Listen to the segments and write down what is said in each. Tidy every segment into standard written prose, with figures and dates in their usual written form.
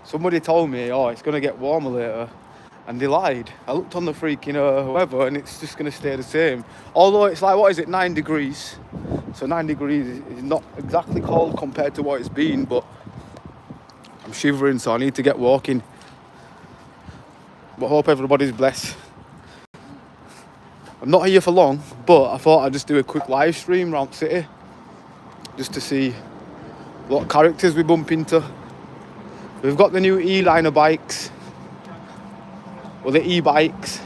Somebody told me, oh, it's going to get warmer later. And they lied. I looked on the freaking weather and it's just going to stay the same. Although it's like, what is it, 9 degrees. So 9 degrees is not exactly cold compared to what it's been, but I'm shivering, so I need to get walking. But hope everybody's blessed. I'm not here for long, but I thought I'd just do a quick live stream around the city. Just to see what characters we bump into. We've got the new E-liner bikes. Or the e-bikes.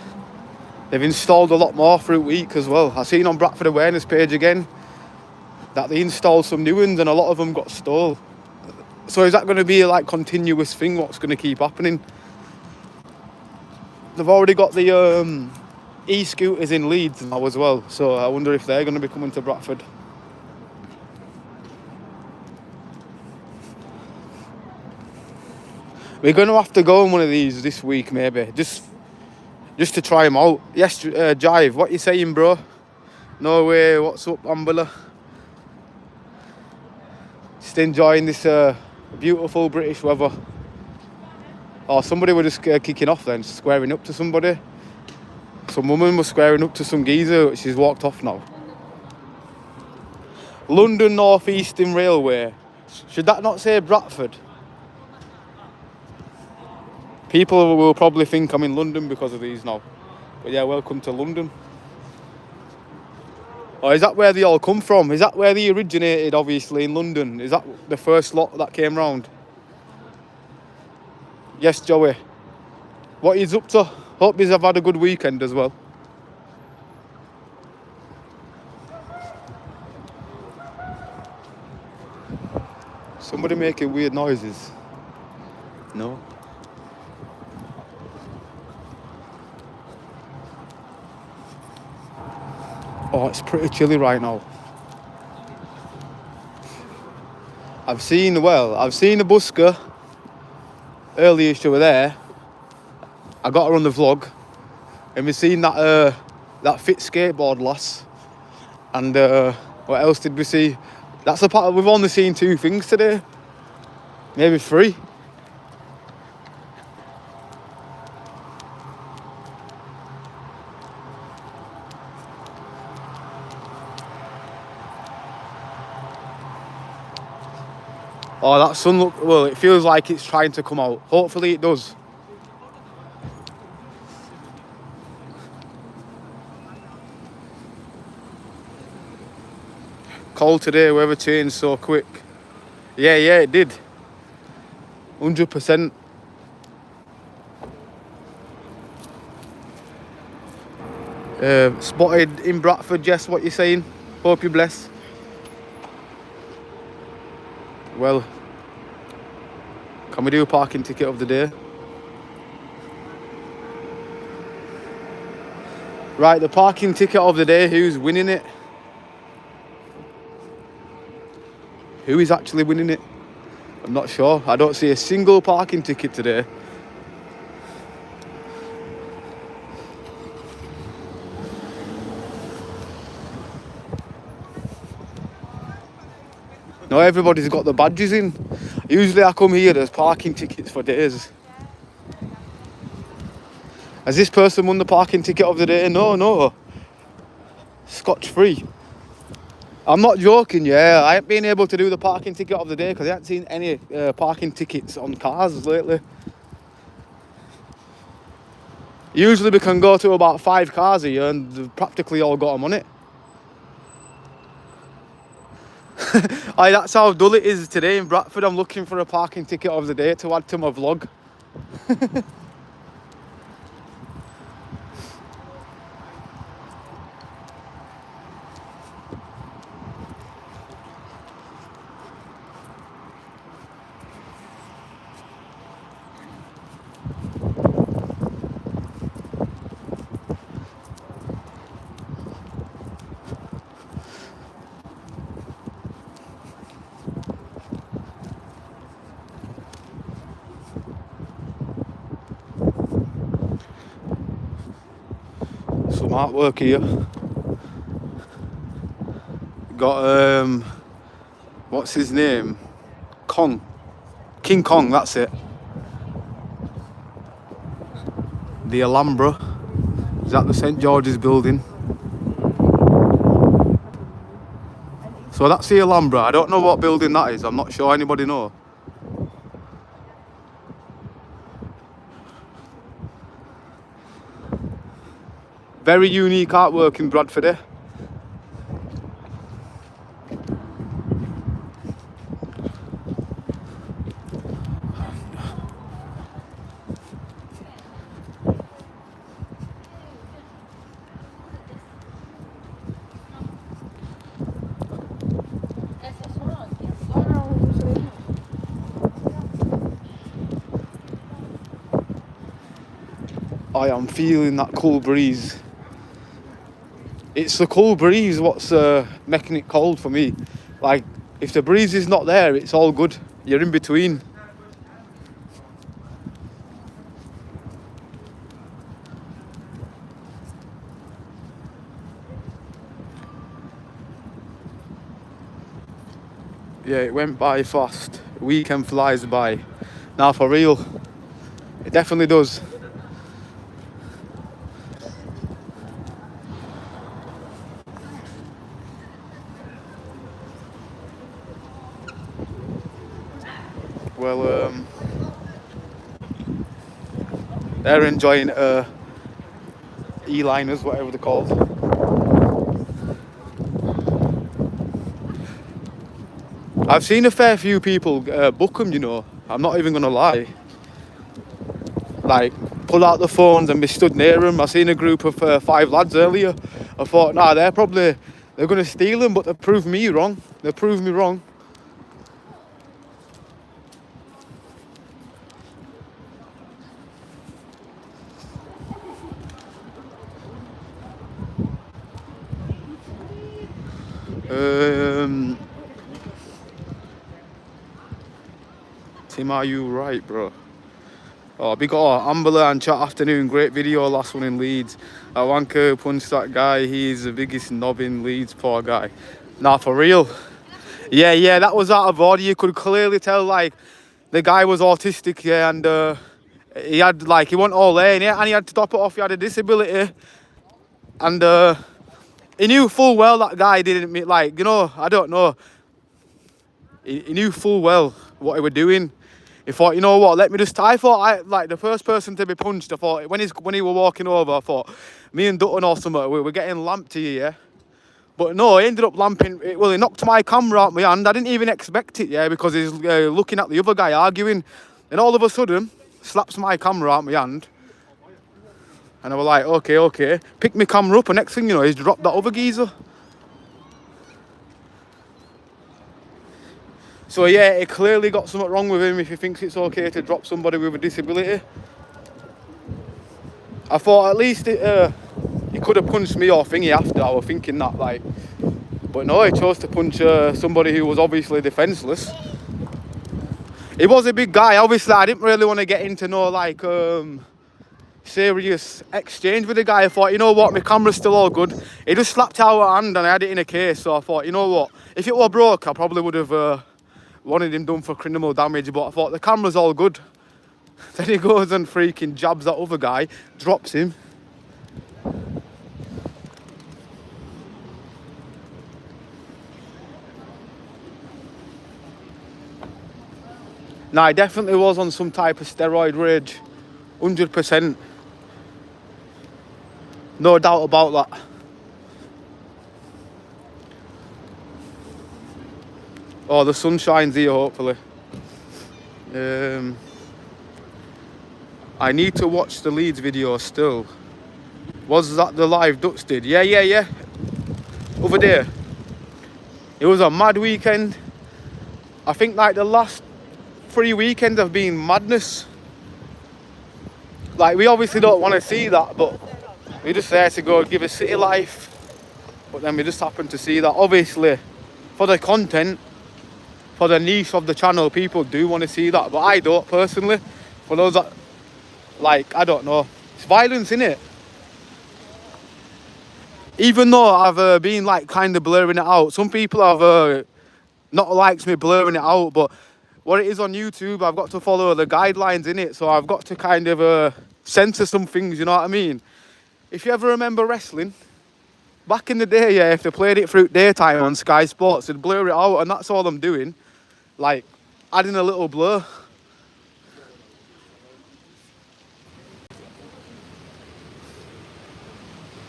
They've installed a lot more through week as well. I've seen on Bradford Awareness page again that they installed some new ones and a lot of them got stole. So is that going to be a continuous thing? What's going to keep happening? They've already got the e-scooters in Leeds now as well. So I wonder if they're going to be coming to Bradford. We're going to have to go on one of these this week, maybe. Just to try them out. Yes, Jive, what you saying, bro? No way, what's up, Ambler? Just enjoying this beautiful British weather. Oh, somebody was just kicking off then, squaring up to somebody. Some woman was squaring up to some geezer, she's walked off now. London North Eastern Railway. Should that not say Bradford? People will probably think I'm in London because of these now. But yeah, welcome to London. Oh, is that where they all come from? Is that where they originated, obviously, in London? Is that the first lot that came round? Yes, Joey. What are you up to? Hope you have had a good weekend as well. Somebody making weird noises? No? Oh, it's pretty chilly right now. I've seen a busker earlier. She were there. I got her on the vlog, and we've seen that fit skateboard lass. And what else did we see? That's the part. We've only seen 2 things today, maybe 3. Oh, that sun look, well, it feels like it's trying to come out. Hopefully it does. Cold today, weather changed so quick. Yeah, it did. 100%. Spotted in Bradford, Jess, what you saying? Hope you're blessed. Well, can we do a parking ticket of the day? Right, the parking ticket of the day, who's winning it? Who is actually winning it? I'm not sure. I don't see a single parking ticket today. No, everybody's got the badges in. Usually I come here, there's parking tickets for days. Has this person won the parking ticket of the day? No. Scotch free. I'm not joking, yeah. I haven't been able to do the parking ticket of the day because I haven't seen any parking tickets on cars lately. Usually we can go to about 5 cars here and they've practically all got them on it. Aye, that's how dull it is today in Bradford. I'm looking for a parking ticket of the day to add to my vlog. Some artwork here. Got what's his name? King Kong, that's it. The Alhambra. Is that the St. George's building? So that's the Alhambra. I don't know what building that is. I'm not sure anybody know. Very unique artwork in Bradford, eh? I am feeling that cool breeze. It's the cool breeze what's making it cold for me. Like, if the breeze is not there, it's all good. You're in between. Yeah, it went by fast. Weekend flies by. Now, for real, it definitely does. Well, they're enjoying E-liners, whatever they're called. I've seen a fair few people book them, you know. I'm not even gonna lie. Like, pull out the phones and be stood near them. I seen a group of 5 lads earlier. I thought, nah, they're gonna steal them, but they proved me wrong. They proved me wrong. Tim, are you right, bro? Oh, big Ambler and chat afternoon. Great video, last one in Leeds. Wanker punched that guy. He's the biggest knob in Leeds, poor guy. Nah, for real. Yeah, that was out of order. You could clearly tell, like, the guy was autistic, yeah, and he had, like, he wasn't all there, yeah, and he had to top it off. He had a disability, and he knew full well that guy didn't, like, you know, I don't know. He knew full well what he was doing. He thought, you know what, I thought, like, the first person to be punched, I thought, when he was walking over, I thought, me and Dutton or something, we were getting lamped here, yeah? But no, he ended up lamping, well, he knocked my camera out my hand. I didn't even expect it, yeah, because he's looking at the other guy arguing. And all of a sudden, slaps my camera out my hand. And I was like, okay. Picked my camera up, and next thing you know, he's dropped that other geezer. So yeah, he clearly got something wrong with him if he thinks it's okay to drop somebody with a disability. I thought at least he could have punched me or thingy after. I was thinking that, like, but no, he chose to punch somebody who was obviously defenseless. He was a big guy. Obviously, I didn't really want to get into no, like, serious exchange with the guy. I thought, you know what, my camera's still all good. He just slapped our hand and I had it in a case. So I thought, you know what, if it were broke, I probably would have wanted him done for criminal damage. But I thought, the camera's all good. Then he goes and freaking jabs that other guy, drops him. Nah, he definitely was on some type of steroid rage. 100%. No doubt about that. Oh, the sun shines here, hopefully. I need to watch the Leeds video still. Was that the live Ducks did? Yeah. Over there. It was a mad weekend. I think, like, the last 3 weekends have been madness. Like, we obviously don't want to see that, but we're just there to go give a city life. But then we just happen to see that. Obviously, for the content, for the niche of the channel, people do want to see that, but I don't personally. For those that, like, I don't know, it's violence, innit? Even though I've been, like, kind of blurring it out, some people have not liked me blurring it out, but what it is on YouTube, I've got to follow the guidelines in it, so I've got to kind of censor some things, you know what I mean? If you ever remember wrestling, back in the day, yeah, if they played it through daytime on Sky Sports, they'd blur it out, and that's all I'm doing. Like, adding a little blur.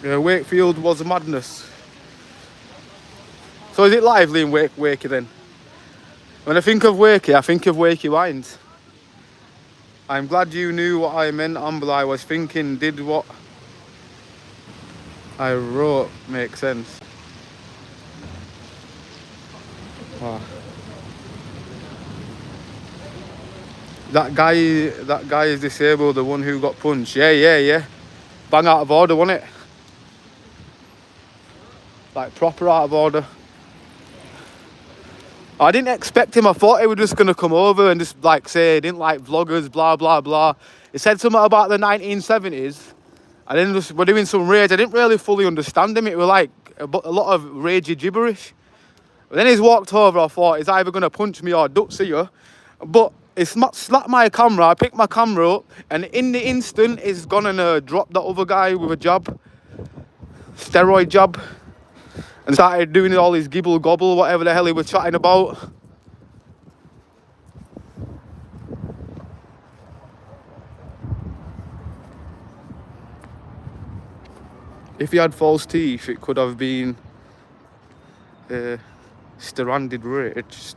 Yeah, Wakefield was madness. So is it lively in Wakey then? When I think of Wakey, I think of Wakey Wines. I'm glad you knew what I meant, Ambler. I was thinking, did what I wrote make sense? Wow. That guy is disabled, the one who got punched. Yeah. Bang out of order, wasn't it? Like proper out of order. I didn't expect him. I thought he was just gonna come over and just like say he didn't like vloggers, blah blah blah. He said something about the 1970s. And then just we're doing some rage. I didn't really fully understand him. It was like a lot of ragey gibberish. But then he's walked over. I thought he's either gonna punch me or duck see you. But it's slapped my camera. I picked my camera up, and in the instant, he's gone and dropped that other guy with a jab, steroid jab, and started doing all his gibble gobble, whatever the hell he was chatting about. If he had false teeth, it could have been stranded rage.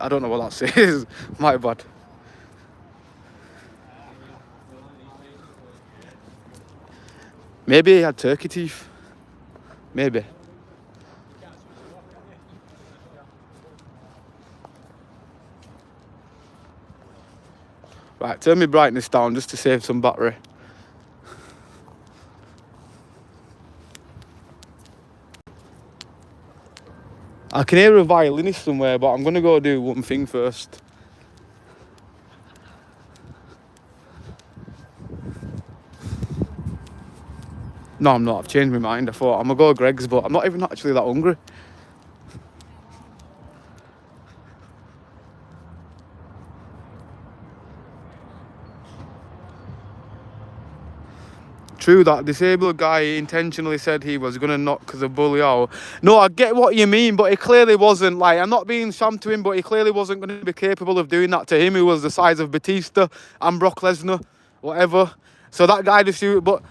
I don't know what that says. My bad. Maybe he had turkey teeth. Maybe. Right, turn my brightness down just to save some battery. I can hear a violinist somewhere, but I'm going to go do one thing first. No, I'm not. I've changed my mind. I thought I'm going to go Greg's, but I'm not even actually that hungry. True, that disabled guy intentionally said he was going to knock the bully out. No, I get what you mean, but he clearly wasn't. Like, I'm not being sham to him, but he clearly wasn't going to be capable of doing that to him, who was the size of Batista and Brock Lesnar, whatever. So that guy just... But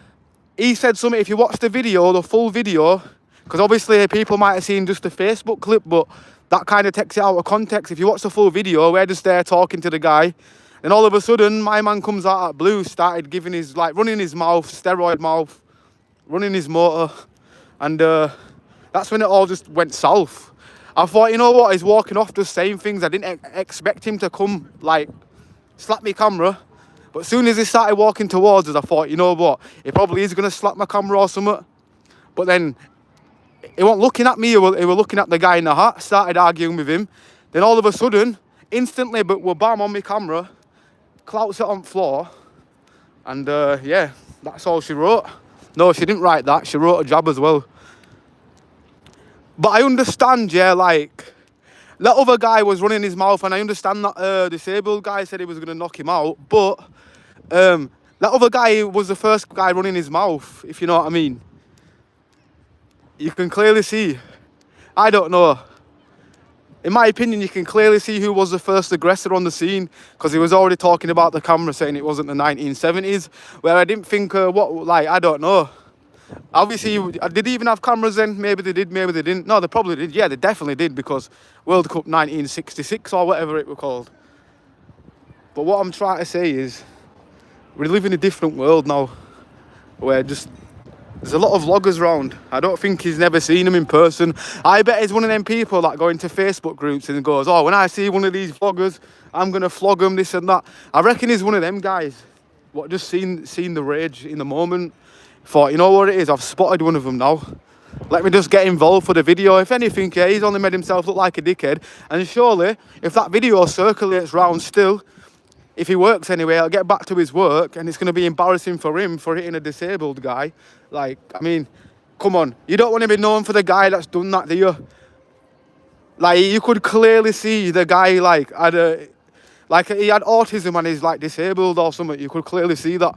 he said something, if you watch the video, the full video, because obviously people might have seen just a Facebook clip, but that kind of takes it out of context. If you watch the full video, we're just there talking to the guy. Then all of a sudden, my man comes out at blue, started giving his, like, running his mouth, steroid mouth, running his motor. And that's when it all just went south. I thought, you know what, he's walking off just saying things. I didn't expect him to come, like, slap me camera. But as soon as he started walking towards us, I thought, you know what, he probably is going to slap my camera or something. But then, he wasn't looking at me, he was looking at the guy in the hat, started arguing with him. Then all of a sudden, instantly, but we're bam on my camera, clouts it on the floor, and yeah, that's all she wrote. No, she didn't write that, she wrote a jab as well. But I understand, yeah, like, that other guy was running his mouth, and I understand that disabled guy said he was going to knock him out, but that other guy was the first guy running his mouth, if you know what I mean. You can clearly see, I don't know. In my opinion, you can clearly see who was the first aggressor on the scene, because he was already talking about the camera, saying it wasn't the 1970s, where I didn't think, I don't know. Obviously, did they even have cameras then? Maybe they did, maybe they didn't. No, they probably did. Yeah, they definitely did, because World Cup 1966 or whatever it was called. But what I'm trying to say is, we live in a different world now, where just... There's a lot of vloggers around. I don't think he's never seen them in person. I bet he's one of them people that go into Facebook groups and goes, oh, when I see one of these vloggers, I'm going to flog them, this and that. I reckon he's one of them guys. What, just seen the rage in the moment. Thought, you know what it is? I've spotted one of them now. Let me just get involved for the video. If anything, yeah, he's only made himself look like a dickhead. And surely, if that video circulates round still, if he works anyway, I'll get back to his work, and it's going to be embarrassing for him for hitting a disabled guy. Like, I mean, come on. You don't want to be known for the guy that's done that, do you? Like, you could clearly see the guy, like, Like he had autism and he's like disabled or something. You could clearly see that.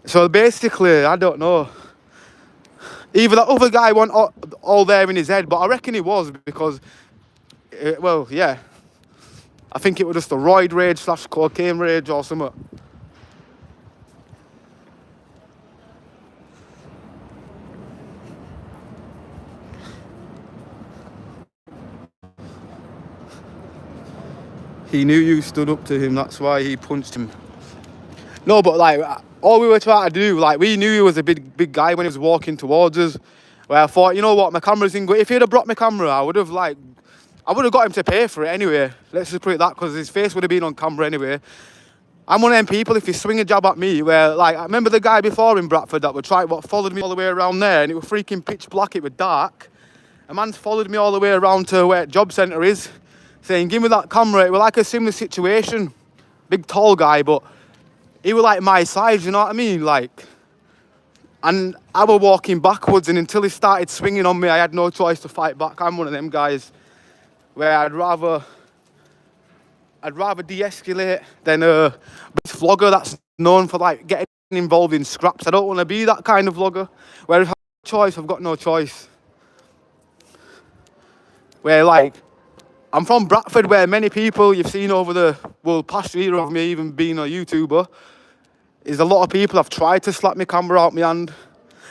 So basically, I don't know. Either that other guy wasn't all there in his head, but I reckon he was because, well, yeah. I think it was just a roid rage / cocaine rage or something. He knew you stood up to him, that's why he punched him. No, but like, all we were trying to do, like, we knew he was a big guy when he was walking towards us. Where I thought, you know what, my camera's in good. If he'd have brought my camera, I would have got him to pay for it anyway. Let's just put it that, because his face would have been on camera anyway. I'm one of them people, if you swing a jab at me, where, like, I remember the guy before in Bradford that followed me all the way around there, and it was freaking pitch black, it was dark. A man's followed me all the way around to where job centre is, saying, give me that camera. It was like a similar situation. Big tall guy, but he was like my size, you know what I mean? Like, and I was walking backwards, and until he started swinging on me, I had no choice to fight back. I'm one of them guys where I'd rather de-escalate than a vlogger that's known for like getting involved in scraps. I don't want to be that kind of vlogger. Where if I have a choice, I've got no choice. Where like, I'm from Bradford, where many people you've seen over the past year of me even being a YouTuber, is a lot of people have tried to slap my camera out my hand.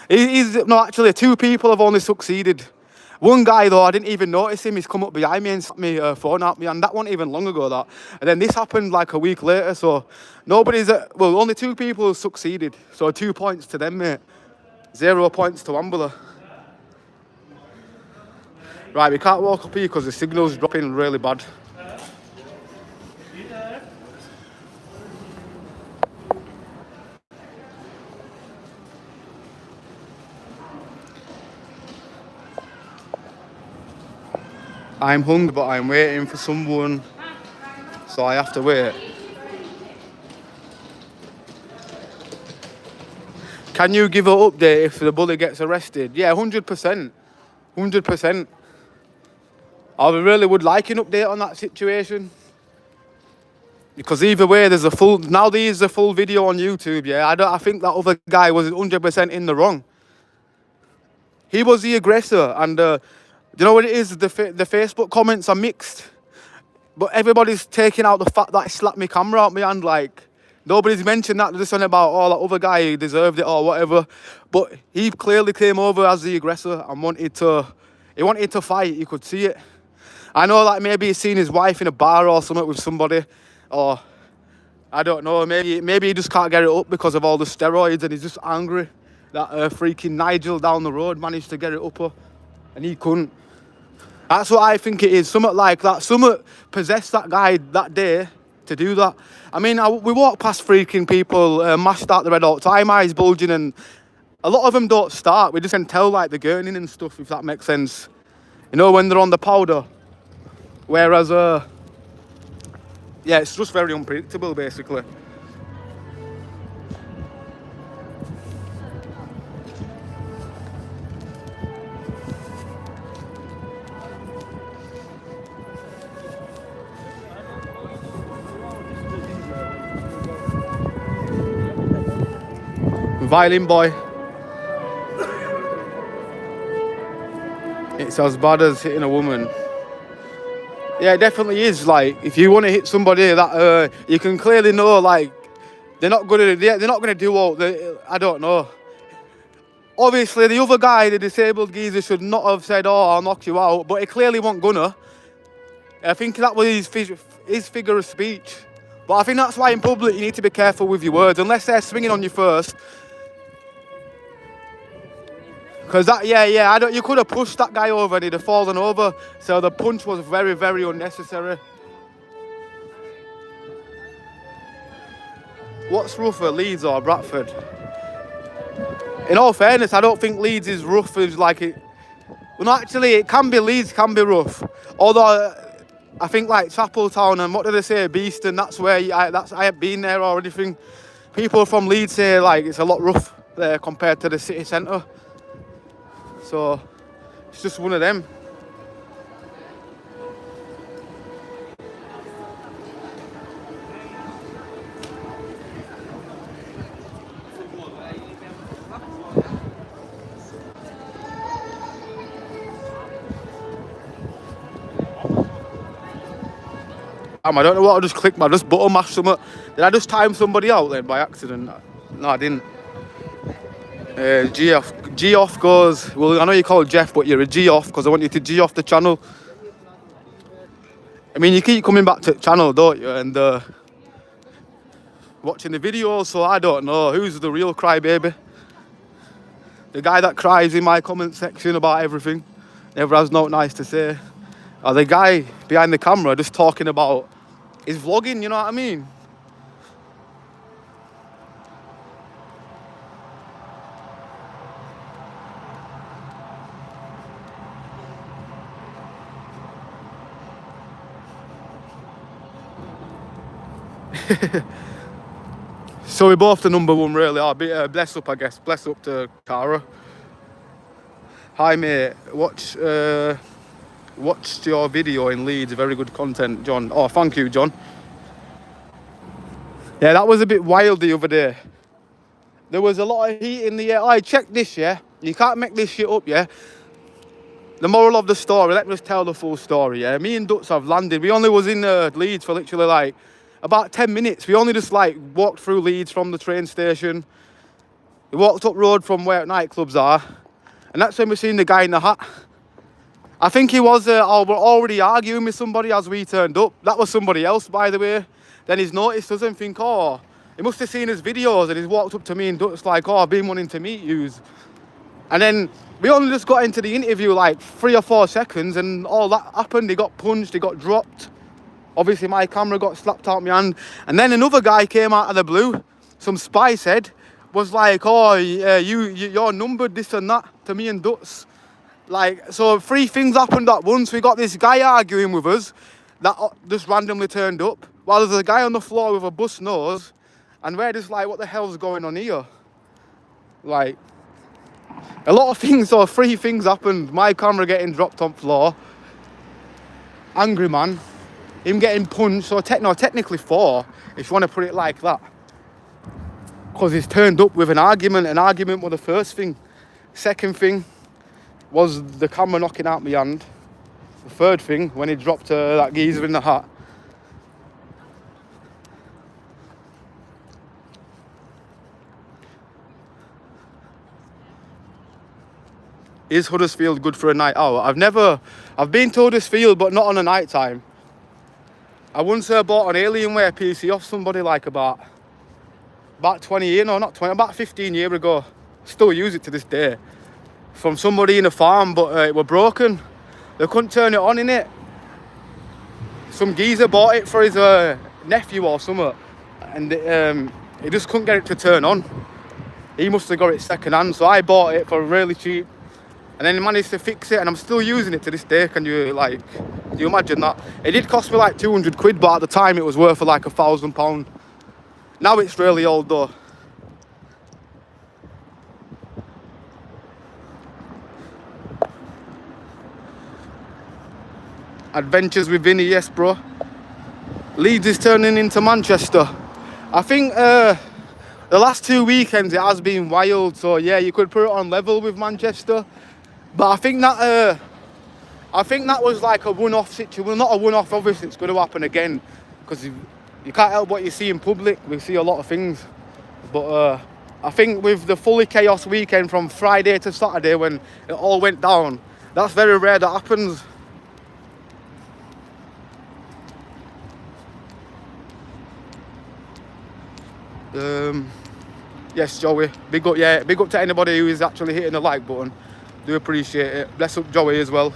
Actually, 2 people have only succeeded. One guy though, I didn't even notice him. He's come up behind me and slapped me phone out my hand. That wasn't even long ago, that. And then this happened like a week later. So only 2 people have succeeded. So 2 points to them, mate. 0 points to Ambler. Right, we can't walk up here because the signal's dropping really bad. I'm hungry, but I'm waiting for someone, so I have to wait. Can you give an update if the bully gets arrested? Yeah, 100%. 100%. I really would like an update on that situation. Because either way, there's a full video on YouTube, yeah? I think that other guy was 100% in the wrong. He was the aggressor, and do you know what it is? The Facebook comments are mixed. But everybody's taking out the fact that he slapped my camera out my hand, like, nobody's mentioned that. They're just saying about, that other guy, he deserved it or whatever. But he clearly came over as the aggressor and wanted to fight, you could see it. I know, like, maybe he's seen his wife in a bar or something with somebody, or I don't know, maybe he just can't get it up because of all the steroids, and he's just angry that freaking Nigel down the road managed to get it up, and he couldn't. That's what I think it is. Something like that. Something possessed that guy that day to do that. I mean, we walk past freaking people mashed out the red all the time, eyes bulging, and a lot of them don't start. We just can tell, like, the gurning and stuff, if that makes sense. You know, when they're on the powder. Whereas, yeah, it's just very unpredictable, basically. Violin boy. It's as bad as hitting a woman. Yeah, it definitely is. Like, if you want to hit somebody that you can clearly know, like, they're not gonna do all the, I don't know. Obviously, the other guy, the disabled geezer, should not have said, "Oh, I'll knock you out," but he clearly wasn't gonna. I think that was his figure of speech. But I think that's why in public you need to be careful with your words, unless they're swinging on you first. Because you could have pushed that guy over and he'd have fallen over. So the punch was very, very unnecessary. What's rougher, Leeds or Bradford? In all fairness, I don't think Leeds is rough as like it. Well, no, actually, it can be. Leeds can be rough. Although I think like Chapeltown and what do they say, Beeston. That's where I have been there or anything. People from Leeds say like it's a lot rough there compared to the city centre. So it's just one of them. I don't know what I just clicked, I just button mashed something. Did I just time somebody out then by accident? No, I didn't. G off goes, well, I know you call Jeff, but you're a G off because I want you to G off the channel. I mean, you keep coming back to the channel, don't you? And watching the videos, so I don't know who's the real crybaby. The guy that cries in my comment section about everything, never has no nice to say. Or the guy behind the camera just talking about his vlogging, you know what I mean? So we're both the number one, really. I'll be bless up, I guess. Bless up to Cara. Hi, mate. Watched your video in Leeds. Very good content, John. Oh, thank you, John. Yeah, that was a bit wild the other day. There was a lot of heat in the air. I check this, yeah. You can't make this shit up, yeah. The moral of the story. Let me just tell the full story, yeah. Me and Dutz have landed. We only was in Leeds for literally like about 10 minutes. We only just like walked through Leeds from the train station. We walked up road from where nightclubs are. And that's when we seen the guy in the hat. I think he was already arguing with somebody as we turned up. That was somebody else, by the way. Then he's noticed us and think, oh, he must have seen his videos, and he's walked up to me and Dutz like, oh, I've been wanting to meet yous. And then we only just got into the interview like 3 or 4 seconds and all that happened. He got punched, he got dropped. Obviously, my camera got slapped out of my hand. And then another guy came out of the blue. Some spice head was like, oh, you're numbered, this and that, to me and Dutz. Like, so 3 things happened at once. We got this guy arguing with us that just randomly turned up, while there's a guy on the floor with a bust nose. And we're just like, what the hell's going on here? Like, a lot of things, or 3 things happened. My camera getting dropped on floor. Angry man. Him getting punched, so technically 4, if you want to put it like that. Because he's turned up with an argument. An argument was the first thing. Second thing was the camera knocking out my hand. The third thing, when he dropped that geezer in the hat. Is Huddersfield good for a night out? I've been to Huddersfield, but not on a night time. I once bought an Alienware PC off somebody like about 20 years, no, not 20, about 15 years ago. Still use it to this day. From somebody in a farm, but it were broken. They couldn't turn it on in it. Some geezer bought it for his nephew or something, and he just couldn't get it to turn on. He must have got it second hand, so I bought it for really cheap. And then he managed to fix it, and I'm still using it to this day. Can you imagine that? It did cost me like 200 quid, but at the time it was worth like £1,000. Now it's really old though. Adventures with Vinny, yes bro. Leeds is turning into Manchester. I think the last 2 weekends it has been wild, so yeah, you could put it on level with Manchester. But I think that was like a one-off situation. Well, not a one-off, obviously it's going to happen again, because you can't help what you see in public. We see a lot of things. But I think with the fully chaos weekend from Friday to Saturday when it all went down, that's very rare that happens. Yes, Joey. Big up to anybody who is actually hitting the like button. Do appreciate it. Bless up Joey as well.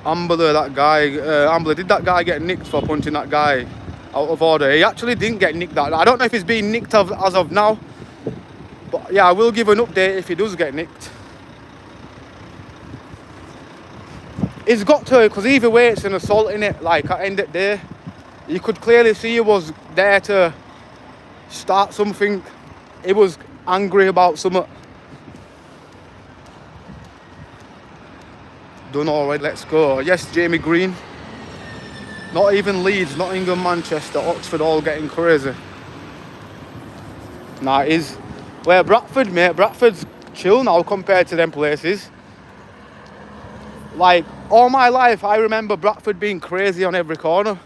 Ambler, that guy. Ambler, did that guy get nicked for punching that guy out of order? He actually didn't get nicked. I don't know if he's being nicked as of now. But yeah, I will give an update if he does get nicked. He's got to, because either way it's an assault in it. Like at the end of the day, you could clearly see he was there to start something. He was angry about something. Done already, let's go. Yes, Jamie Green. Not even Leeds, Nottingham, Manchester, Oxford all getting crazy. Nah, it is. Where Bradford, mate. Bradford's chill now compared to them places. Like, all my life, I remember Bradford being crazy on every corner,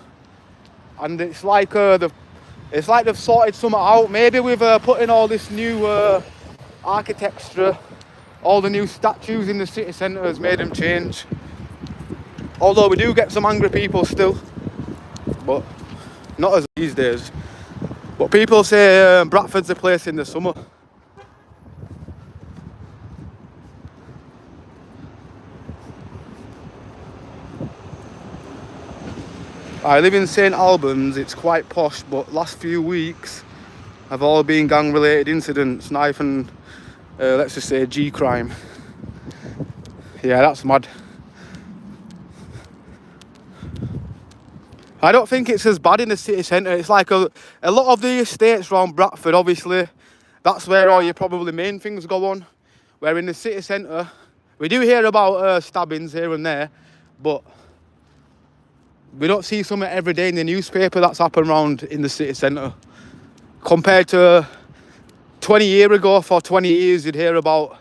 and it's like they've sorted something out. Maybe with putting all this new architecture, all the new statues in the city centre has made them change. Although we do get some angry people still, but not as these days. But people say Bradford's the place in the summer. I live in St Albans. It's quite posh, but last few weeks have all been gang-related incidents, knife and let's just say G crime. Yeah, that's mad. I don't think it's as bad in the city centre. It's like a lot of the estates around Bradford, obviously, that's where all your probably main things go on. Where in the city centre, we do hear about stabbings here and there, but we don't see something every day in the newspaper that's happened around in the city centre. Compared to 20 years ago, for 20 years, you'd hear about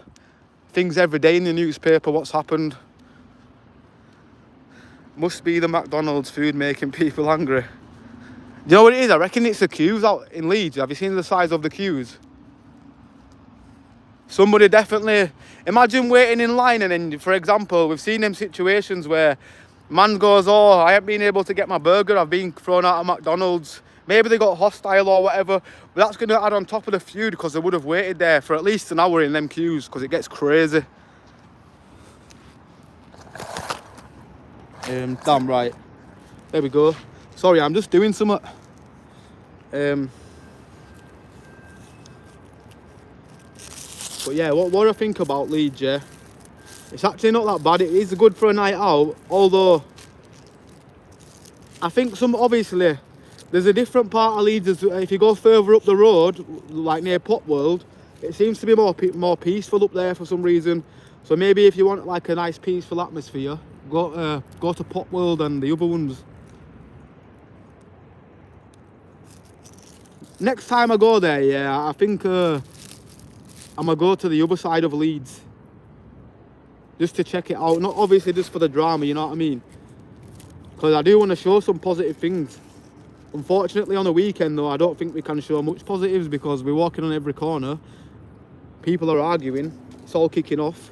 things every day in the newspaper, what's happened. Must be the McDonald's food making people angry. Do you know what it is? I reckon it's the queues out in Leeds. Have you seen the size of the queues? Somebody definitely... Imagine waiting in line and then, for example, we've seen them situations where man goes, oh, I haven't been able to get my burger, I've been thrown out of McDonald's. Maybe they got hostile or whatever, but that's going to add on top of the feud because they would have waited there for at least an hour in them queues because it gets crazy. Damn right. There we go. Sorry, I'm just doing something. But yeah, what I think about Leeds, yeah, it's actually not that bad. It is good for a night out, although I think obviously there's a different part of Leeds. If you go further up the road, like near Popworld, it seems to be more peaceful up there for some reason. So maybe if you want like a nice peaceful atmosphere, go to Popworld and the other ones. Next time I go there, yeah, I think I'm gonna go to the other side of Leeds just to check it out. Not obviously just for the drama, you know what I mean? Because I do want to show some positive things. Unfortunately, on the weekend though, I don't think we can show much positives because we're walking on every corner. People are arguing. It's all kicking off.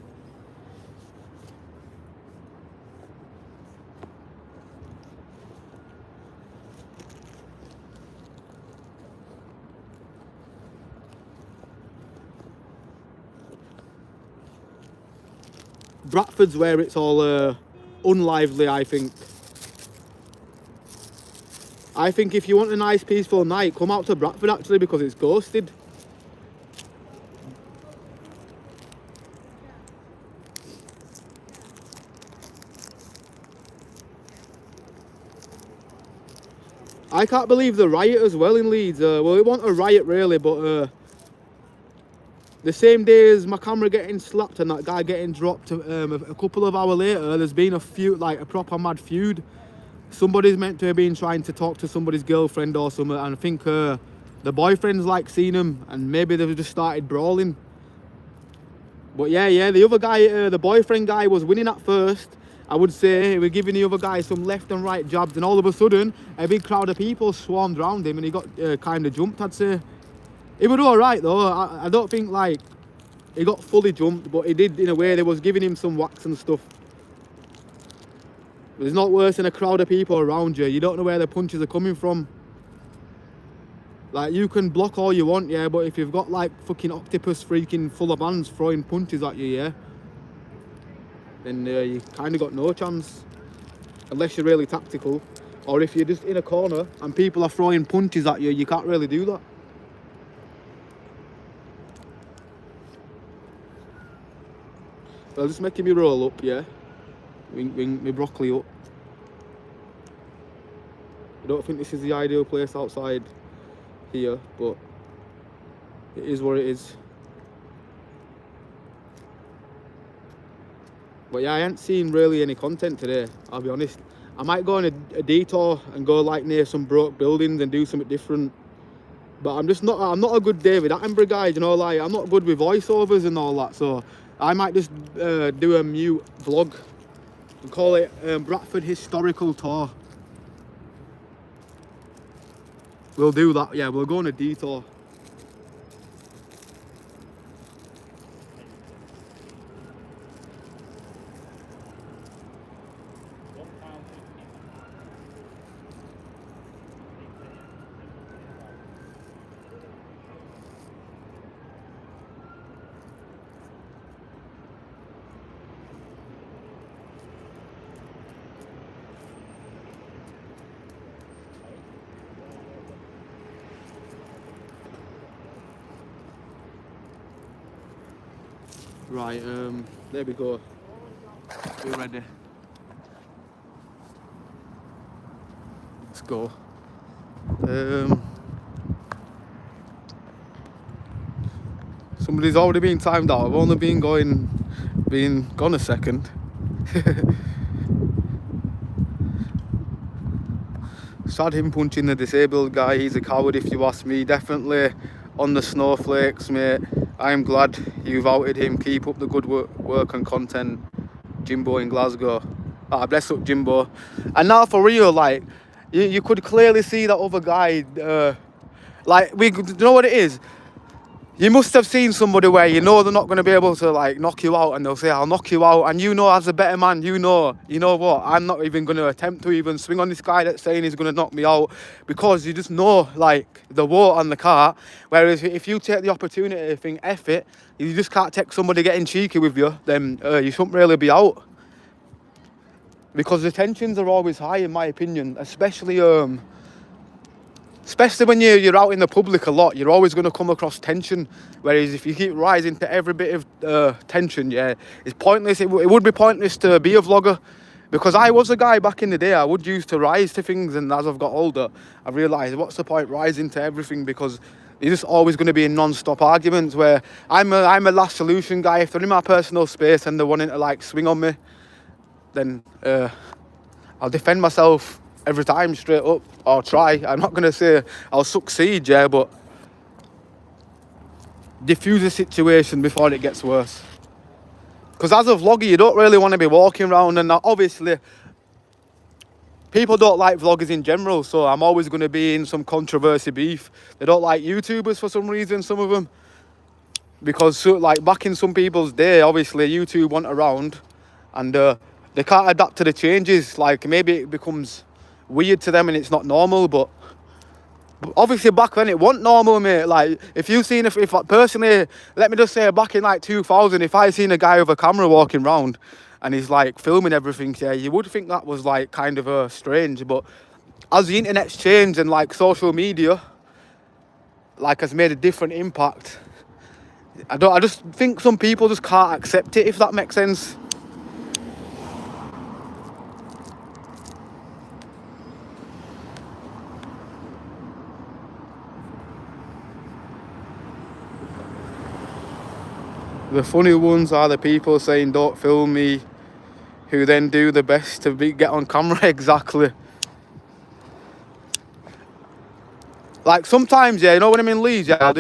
Bradford's where it's all unlively, I think. I think if you want a nice peaceful night, come out to Bradford actually because it's ghosted. I can't believe the riot as well in Leeds. Well, it wasn't a riot really, but the same day as my camera getting slapped and that guy getting dropped, a couple of hours later, there's been a feud, like a proper mad feud. Somebody's meant to have been trying to talk to somebody's girlfriend or something, and I think the boyfriend's like seen him, and maybe they've just started brawling. But yeah, the other guy, the boyfriend guy was winning at first. I would say he was giving the other guy some left and right jabs, and all of a sudden, a big crowd of people swarmed around him, and he got kind of jumped, I'd say. He was all right though. I don't think like he got fully jumped, but he did in a way. They was giving him some whacks and stuff. But it's not worse than a crowd of people around you. You don't know where the punches are coming from. Like you can block all you want, yeah, but if you've got like fucking octopus freaking full of hands throwing punches at you, yeah, then you kind of got no chance. Unless you're really tactical. Or if you're just in a corner and people are throwing punches at you, you can't really do that. Well, just making me roll up, yeah. Wing me broccoli up. I don't think this is the ideal place outside here, but it is what it is. But yeah, I ain't seen really any content today, I'll be honest. I might go on a detour and go like near some broke buildings and do something different. But I'm not a good David Attenborough guy, you know, like I'm not good with voiceovers and all that, so I might just do a mute vlog. We call it Bradford Historical Tour. We'll do that, yeah, we'll go on a detour. Right, there we go. We're ready. Let's go. Somebody's already been timed out. I've only been gone a second. Sad him punching the disabled guy. He's a coward if you ask me. Definitely on the snowflakes, mate. I'm glad you've outed him. Keep up the good work and content, Jimbo in Glasgow. Ah, bless up, Jimbo. And now for real, like, you could clearly see that other guy. Like, you know what it is? You must have seen somebody where you know they're not going to be able to like knock you out, and they'll say, "I'll knock you out," and you know, as a better man, you know what? I'm not even going to attempt to even swing on this guy that's saying he's going to knock me out, because you just know like the war on the cart. Whereas if you take the opportunity to think, "F it," you just can't take somebody getting cheeky with you, then you shouldn't really be out. Because the tensions are always high, in my opinion, especially when you're out in the public a lot. You're always going to come across tension. Whereas if you keep rising to every bit of tension, yeah, it's pointless. It would be pointless to be a vlogger. Because I was a guy back in the day, I would used to rise to things, and as I've got older, I realised, what's the point rising to everything? Because you're just always going to be in non-stop arguments. Where I'm a last solution guy. If they're in my personal space and they're wanting to like swing on me, then I'll defend myself every time straight up, or try. I'm not going to say I'll succeed, yeah, but diffuse the situation before it gets worse. Because as a vlogger, you don't really want to be walking around, and obviously people don't like vloggers in general, so I'm always going to be in some controversy beef. They don't like YouTubers for some reason, some of them. Because like back in some people's day, obviously YouTube went around, and they can't adapt to the changes. Like maybe it becomes weird to them and it's not normal, but obviously back then it wasn't normal, mate. Like if you've seen, if personally, let me just say, back in like 2000, if I seen a guy with a camera walking around and he's like filming everything, yeah, you would think that was like kind of strange. But as the internet's changed and like social media like has made a different impact, I just think some people just can't accept it, if that makes sense. The funny ones are the people saying don't film me, who then do the best to get on camera. Exactly. Like sometimes, yeah, you know when I'm in Leeds, yeah,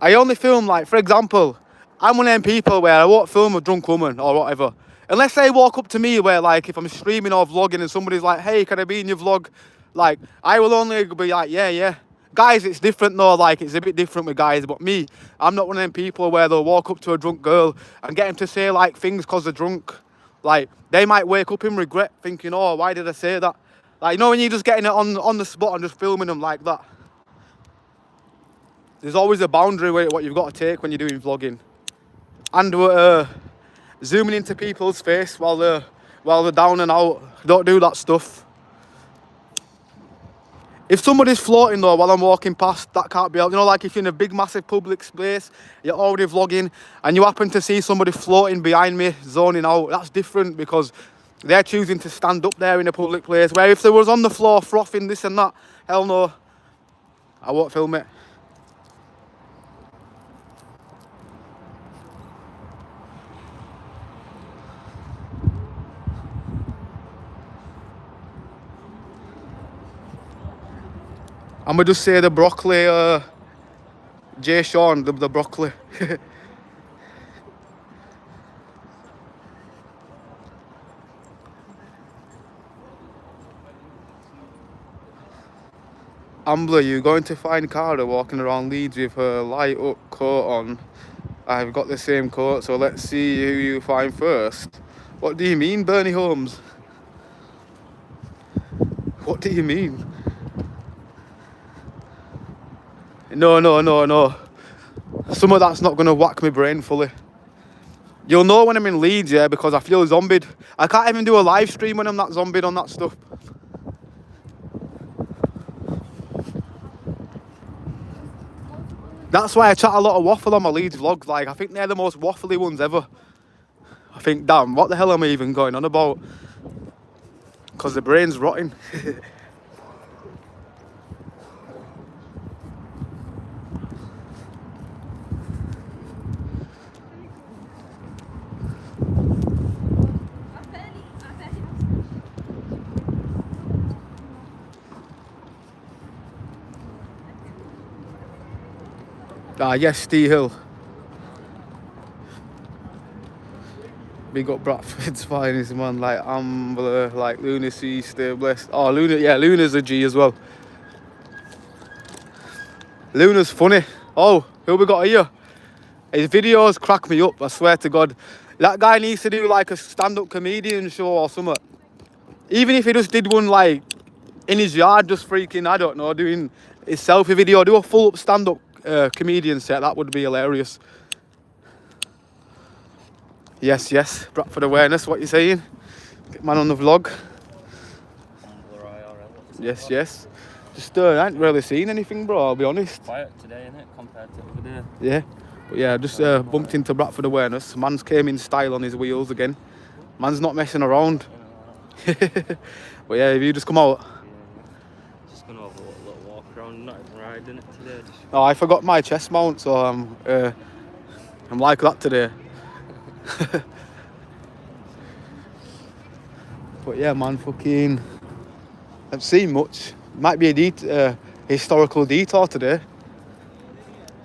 I only film, like, for example, I'm one of them people where I won't film a drunk woman or whatever. Unless they walk up to me where, like, if I'm streaming or vlogging and somebody's like, "Hey, can I be in your vlog?" Like, I will only be like, yeah. Guys, it's different though, like, it's a bit different with guys, but me, I'm not one of them people where they'll walk up to a drunk girl and get him to say, like, things because they're drunk. Like, they might wake up in regret thinking, "Oh, why did I say that?" Like, you know when you're just getting it on the spot and just filming them like that? There's always a boundary with what you've got to take when you're doing vlogging. And zooming into people's face while they're down and out. Don't do that stuff. If somebody's floating though while I'm walking past, that can't be helped. You know, like if you're in a big massive public space, you're already vlogging, and you happen to see somebody floating behind me, zoning out, that's different, because they're choosing to stand up there in a public place. Where if they was on the floor frothing this and that, hell no, I won't film it. I'm gonna just say the broccoli, Jay Sean, the broccoli. Ambler, you going to find Cara walking around Leeds with her light up coat on. I've got the same coat, so let's see who you find first. What do you mean, Bernie Holmes? What do you mean? No. Some of that's not going to whack my brain fully. You'll know when I'm in Leeds, yeah, because I feel zombied. I can't even do a live stream when I'm that zombied on that stuff. That's why I chat a lot of waffle on my Leeds vlogs. Like, I think they're the most waffly ones ever. I think, damn, what the hell am I even going on about? Because the brain's rotting. Yes, Steve Hill. Big up Bradford's finest, man. Like Ambler, like Lunacy, stay blessed. Oh, Luna, yeah, Luna's a G as well. Luna's funny. Oh, who we got here? His videos crack me up, I swear to God. That guy needs to do like a stand-up comedian show or something. Even if he just did one like in his yard, just freaking, I don't know, doing his selfie video, do a full-up stand-up comedian set, that would be hilarious. Yes, Bradford awareness, what you saying? Get man on the vlog. Yes. Just I ain't really seen anything, bro, I'll be honest. Quiet today, innit, compared to the other day. Yeah. But yeah, just bumped into Bradford awareness. Man's came in style on his wheels again. Man's not messing around. But yeah, if you just come out. Yeah. Just gonna have a little walk around, not even riding it today. Oh, I forgot my chest mount, so I'm like that today. But yeah, man, fucking I've seen much. Might be a historical detour today.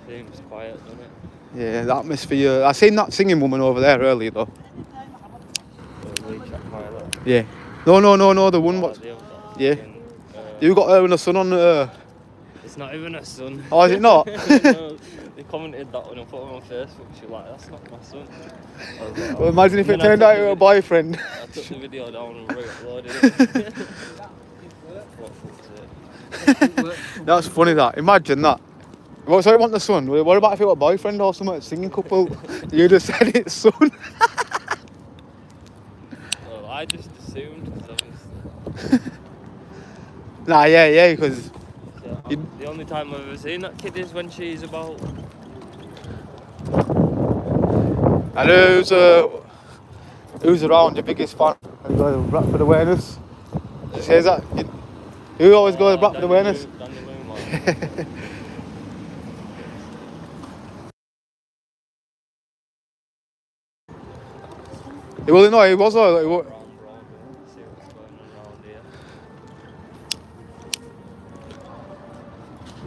Seems quiet, doesn't it? Yeah, the atmosphere. I seen that singing woman over there earlier though. Yeah. No, the one what? Yeah. You got her and her son on It's not even her son. Oh, is it not? No, they commented that when I put it on Facebook. She was like, that's not my son. Like, oh. Well, imagine if it turned out you were a boyfriend. I took the video down and re-uploaded it. What fuck's it? That's funny that. Imagine that. What, so you want the son? What about if you got a boyfriend or something, a singing couple? You just said it's son. Well, I just assumed, because Nah, yeah, because... the only time I've ever seen that kid is when she's about... And who's around your biggest fan? Bradford awareness. Says that. Who always goes Bradford awareness? Well, no, he was. See what's going on around here.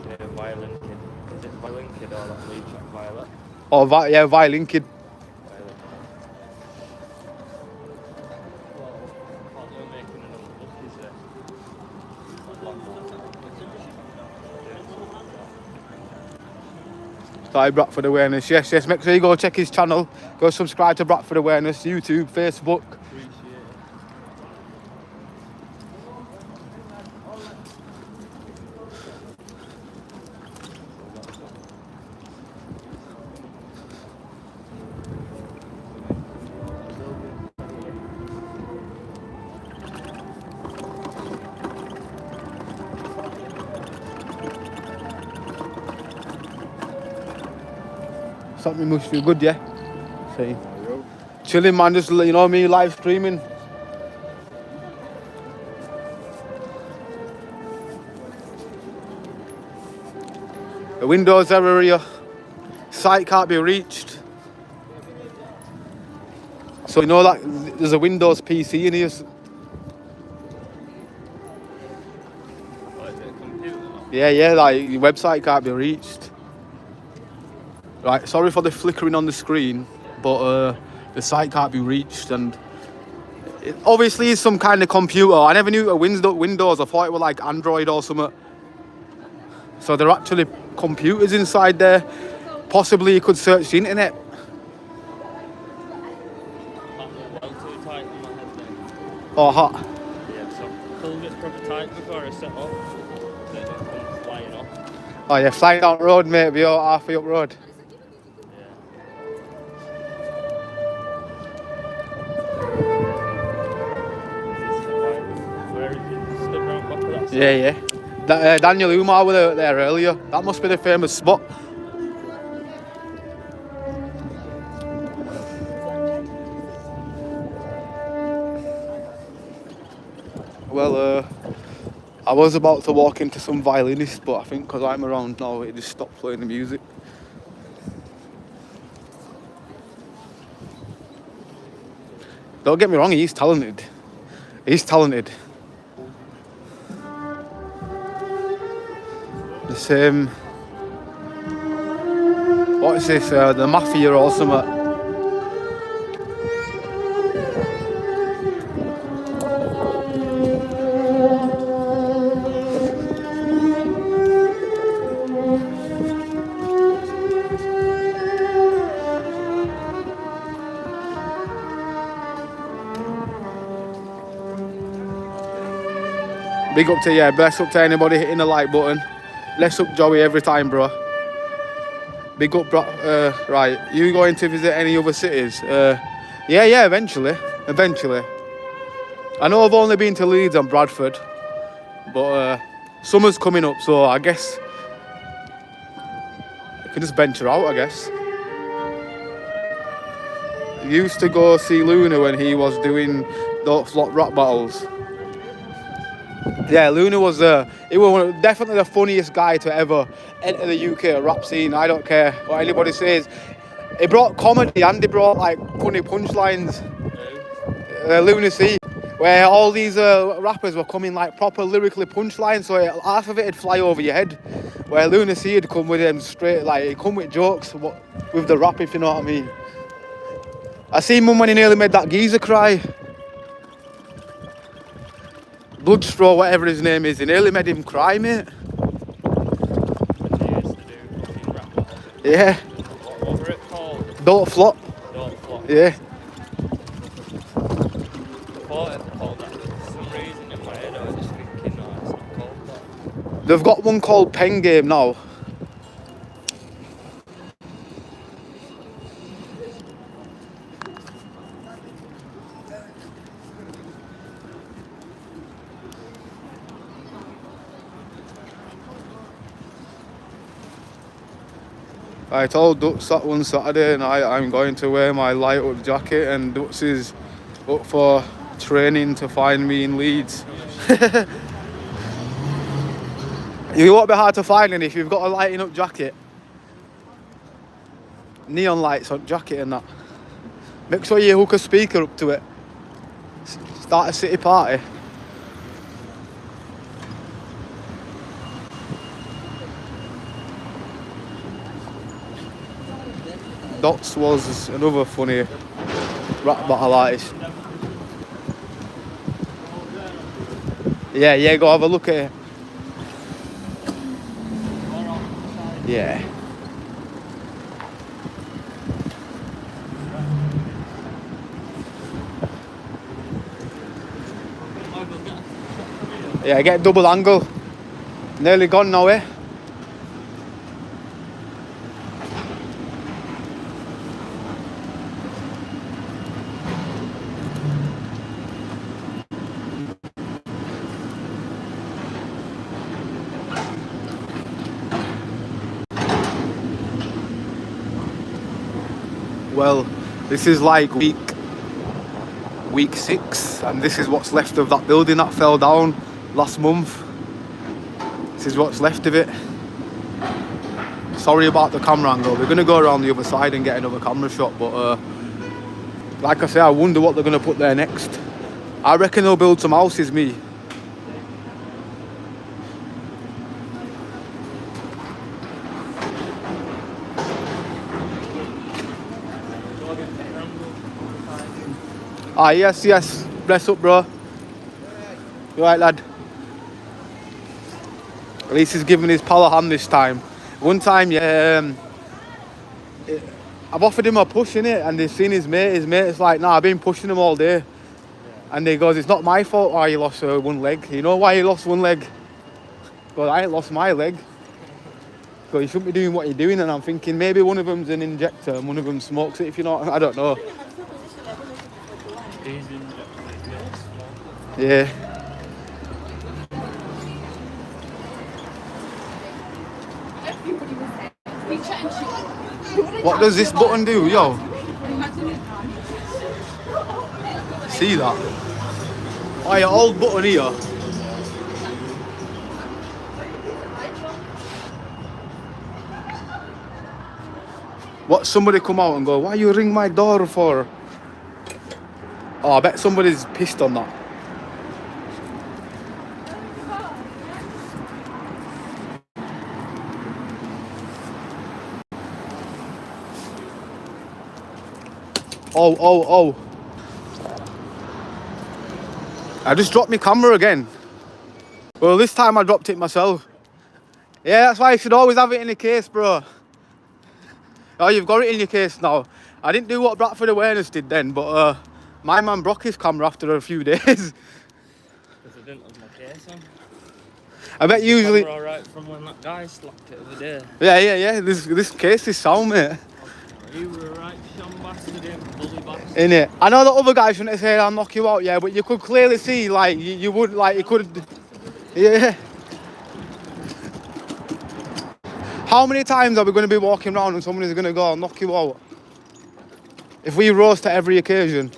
Yeah, violin kid. Is it violin kid or that lead track violet? Oh, violin kid. Sorry, Bradford Awareness. Yes. Make sure you go check his channel. Go subscribe to Bradford Awareness, YouTube, Facebook. Something must feel good, yeah? See. Chilling, man, just, you know me, live streaming. The Windows error here. Site can't be reached. So you know that there's a Windows PC in here. What is it, a computer? Yeah, like your website can't be reached. Right, sorry for the flickering on the screen, but the site can't be reached, and it obviously is some kind of computer. I never knew it was Windows. I thought it was like Android or something. So there are actually computers inside there. Possibly you could search the internet. Well too tight on my head then. Or hot. Yeah, so pull it proper tight before I set up. So it don't come flying off. Oh yeah, flying down the road, mate. Be all halfway up road. Yeah. Where is it? Stood round back of that side? Yeah, yeah. Daniel Umar was there earlier. That must be the famous spot. Well, I was about to walk into some violinist, but I think because I'm around now, it just stopped playing the music. Don't get me wrong, he's talented. He's talented. The same. What is this? The Mafia or something? Big up to you, bless up to anybody hitting the like button. Bless up Joey every time, bro. Big up, bro. Right, you going to visit any other cities? Yeah, eventually. I know I've only been to Leeds and Bradford, but summer's coming up, so I guess I can just venture out, I guess. I used to go see Luna when he was doing those rap battles. Yeah, Luna was definitely the funniest guy to ever enter the UK rap scene. I don't care what anybody says. He brought comedy and he brought like funny punchlines. Luna C, where all these rappers were coming like proper lyrically punchlines, so half of it'd fly over your head. Where Luna C had come with them straight, like he'd come with jokes with the rap, if you know what I mean. I seen Mum when he nearly made that geezer cry. Bloodstraw, whatever his name is, he nearly made him cry, mate. Yeah. What were it called? Don't Flop. Don't Flop. Yeah. I thought it called that for some reason in my head. I was just thinking, no, it's not called that. They've got one called Pen Game now. I told Dutz that one Saturday night I'm going to wear my light up jacket, and Dutz is up for training to find me in Leeds. You won't be hard to find, and if you've got a lighting up jacket, neon lights on jacket and that. Make sure you hook a speaker up to it. Start a city party. Dots was another funny rap battle artist. Yeah, go have a look at it. Yeah. Yeah, get double angle. Nearly gone now, eh? Well, this is like week 6, and this is what's left of that building that fell down last month. This is what's left of it. Sorry about the camera angle. We're gonna go around the other side and get another camera shot, but like I say, I wonder what they're gonna put there next. I reckon they'll build some houses, me. Ah, yes. Bless up, bro. You alright, lad? At least he's giving his pal a hand this time. One time, yeah, I've offered him a push in it, and he's seen his mate. His mate's like, "Nah, I've been pushing him all day." And he goes, "It's not my fault why you lost one leg. You know why you lost one leg?" Well, I ain't lost my leg. So you shouldn't be doing what you're doing. And I'm thinking maybe one of them's an injector and one of them smokes it. If you know, I don't know. Yeah. What does this button do, yo? See that? Oh, your old button here. What, somebody come out and go, "Why you ring my door for?" Oh, I bet somebody's pissed on that. Oh. I just dropped my camera again. Well, this time I dropped it myself. Yeah, that's why you should always have it in the case, bro. Oh, you've got it in your case now. I didn't do what Bradford Awareness did then, but my man broke his camera after a few days. Because I didn't have my case on. I bet usually... alright from when that guy slapped it over there. Yeah. This case is sound, mate. You were a right sham bastard, bully bastard. Innit? I know the other guys shouldn't have said I'll knock you out, yeah, but you could clearly see, like, you would, like, you could... Yeah. How many times are we going to be walking around and somebody's going to go, "I'll knock you out"? If we roast at every occasion.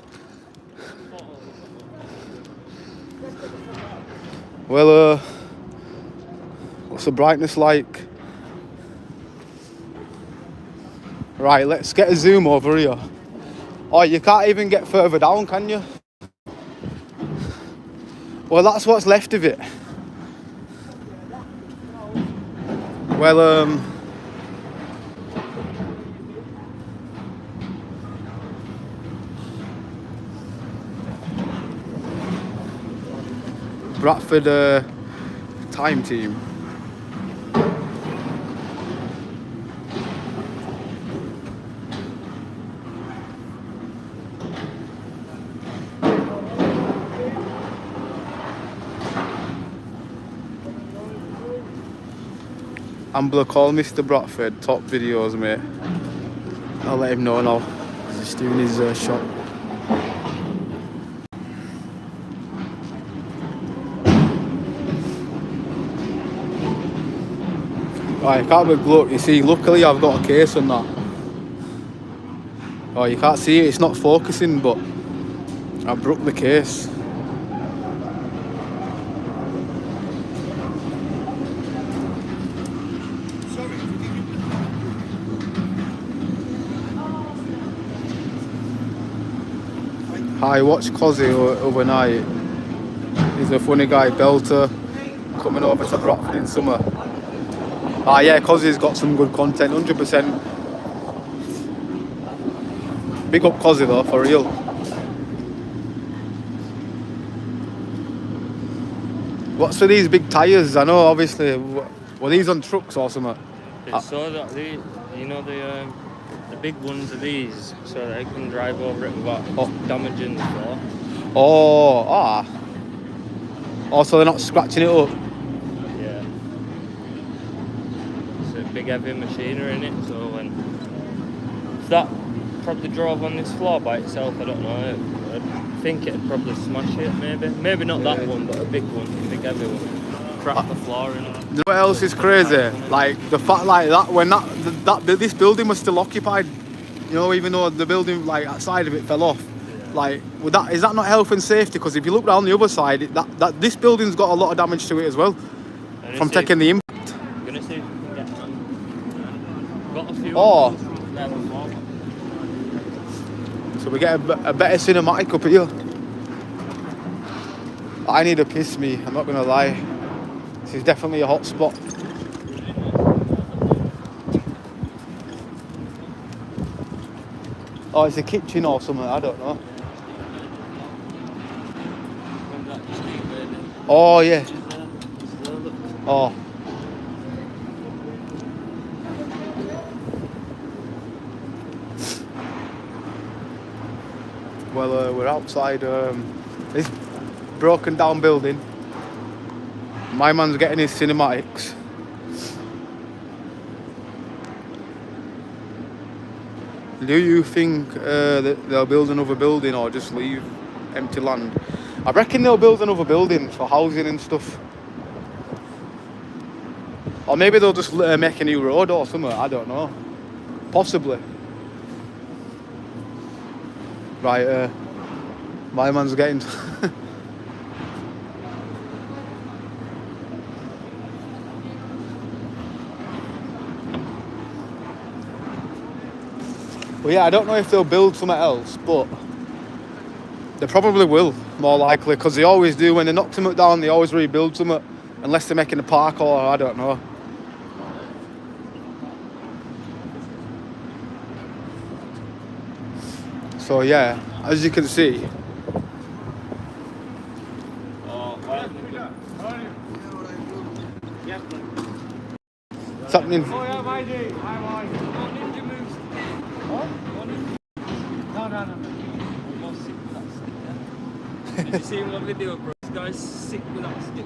Well, what's the brightness like? Right, let's get a zoom over here. Oh, you can't even get further down, can you? Well, that's what's left of it. Well, Bradford time team. Ambler, call Mr. Bradford, top videos, mate. I'll let him know now. He's just doing his shot. Right, I can't be look. You see, luckily I've got a case on that. Oh, you can't see it. It's not focusing, but I broke the case. I watched Cozzy overnight. He's a funny guy, belter, coming over to Bradford in summer. Ah, yeah, Cozzy's got some good content, 100%. Big up Cozzy though, for real. What's with these big tyres? I know, obviously, were these on trucks or something? It's so that the big ones are these, so that I can drive over it without damaging the floor. Oh, so they're not scratching it up? Yeah. It's a big heavy machinery in it, so if that probably drove on this floor by itself, I don't know, I think it'd probably smash it, maybe not that one, but a big one, a big heavy one, crack the floor in it. You know what else is crazy? Like the fact like that when this building was still occupied, you know, even though the building like outside of it fell off. Like, is that not health and safety? Because if you look down the other side, this building's got a lot of damage to it as well from taking the impact. I'm gonna see if we can get them. Got a few. Oh. So we get a better cinematic up here. I need a piss me. I'm not gonna lie. This is definitely a hot spot. Oh, it's a kitchen or something, I don't know. Oh, yeah. Oh, Well, we're outside this broken down building. My man's getting his cinematics. Do you think that they'll build another building or just leave empty land? I reckon they'll build another building for housing and stuff. Or maybe they'll just make a new road or something, I don't know. Possibly. Right, my man's getting... Well, yeah, I don't know if they'll build something else, but they probably will, more likely, because they always do. When they knock something down, they always rebuild something, unless they're making a park or I don't know. So yeah, as you can see, it's happening. Did you see my video, bro? This guy's sick with that stick.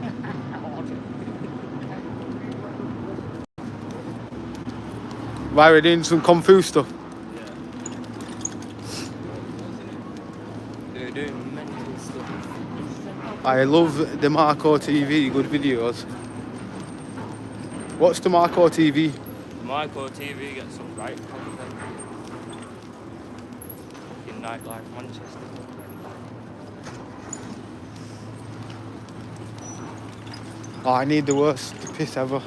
Why we're doing some Kung Fu stuff. Yeah. They're doing mental stuff. I love the Marco TV, good videos. What's the Marco TV? Marco TV gets some great content. Fucking nightlife Manchester. Oh, I need the worst piss ever.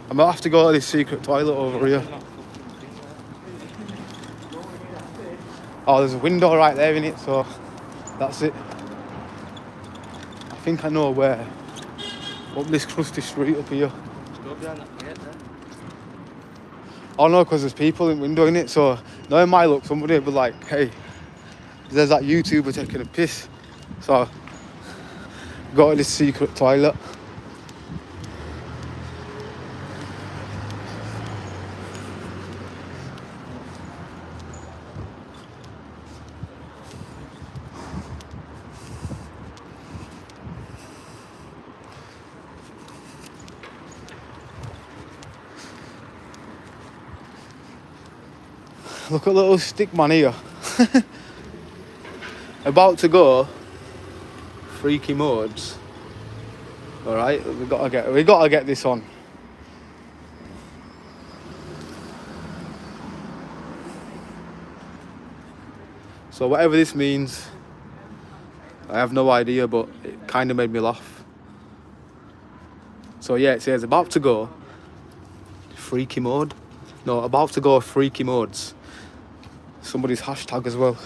I might have to go to this secret toilet over here. Oh, there's a window right there in it, so that's it. I think I know where. Up this crusty street up here. Just go behind that gate there. Oh no, because there's people in window in it, so knowing my luck, somebody will be like, hey, there's that YouTuber taking a piss. So, go to this secret toilet. Look at little stick man here. About to go freaky modes. Alright, we gotta get this on. So whatever this means, I have no idea, but it kinda made me laugh. So yeah, it says about to go freaky mode. No, about to go freaky modes. Somebody's hashtag as well.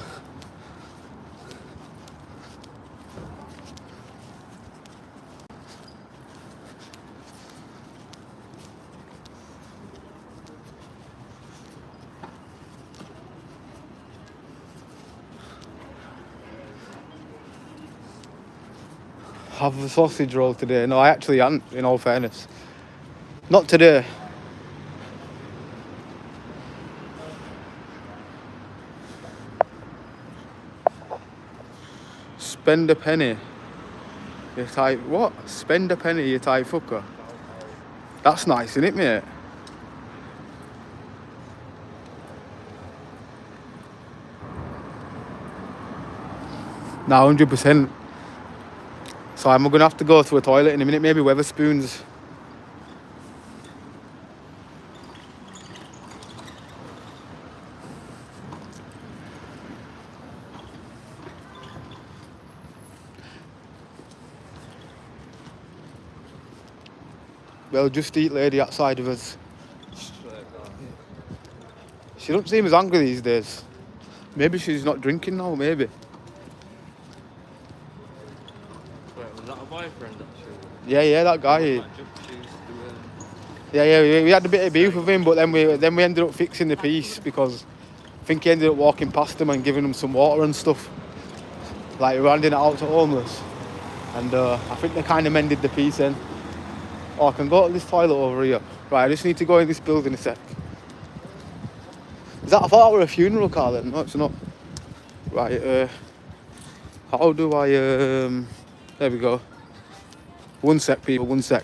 Have a sausage roll today. No, I actually hadn't, in all fairness. Not today. Spend a penny, you tight... What? Spend a penny, you tight fucker. That's nice, isn't it, mate? Nah, 100%. So I'm gonna have to go to a toilet in a minute, maybe Weatherspoons. Well, Just Eat lady outside of us. She don't seem as angry these days. Maybe she's not drinking now, maybe. Wait, was that a boyfriend actually? Yeah, that guy. Yeah, we had a bit of beef with him, but then we ended up fixing the peace because I think he ended up walking past them and giving them some water and stuff. Like, we were handing it out to homeless. And I think they kind of mended the peace then. Oh, I can go to this toilet over here. Right, I just need to go in this building a sec. Is that, I thought that were a funeral car then? No, it's not. Right, How do I, there we go. One sec, people, one sec.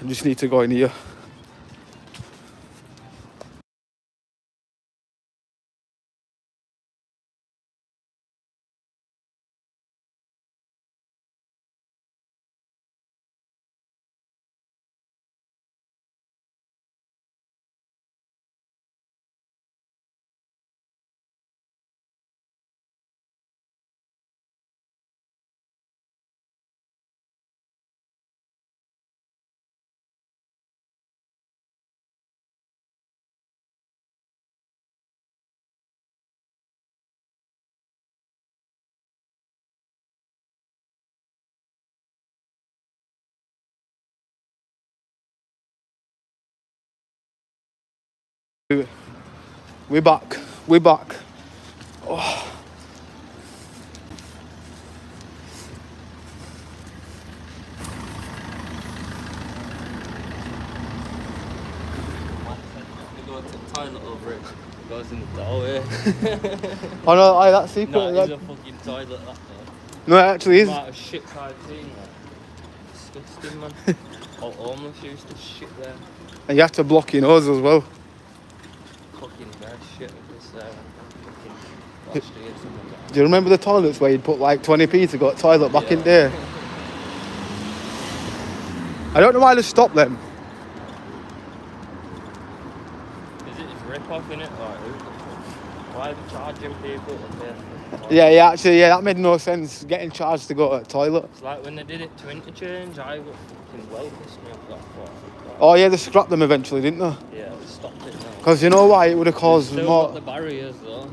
I just need to go in here. We're back. We're back. We go to the toilet over it. It goes in the doorway. Oh no, aye, that's secret. No, that... it's a fucking toilet, that though. No, it actually is. The amount of shit I've seen there. Disgusting, man. All homeless used to shit there. And you have to block your nose as well. Fucking bad shit with this fucking last year or something like that. Do you remember the toilets where you'd put like 20p to go to the toilet back in there? I don't know why they stopped them. Is it just rip off in it? Like, why are they charging people to pay? Yeah, actually, that made no sense. Getting charged to go to the toilet. It's like when they did it to interchange, I got fucking well pissed me off that for. Oh yeah, they scrapped them eventually, didn't they? Yeah, they stopped it now. Because you know why? It would have caused Still more. got the barriers though.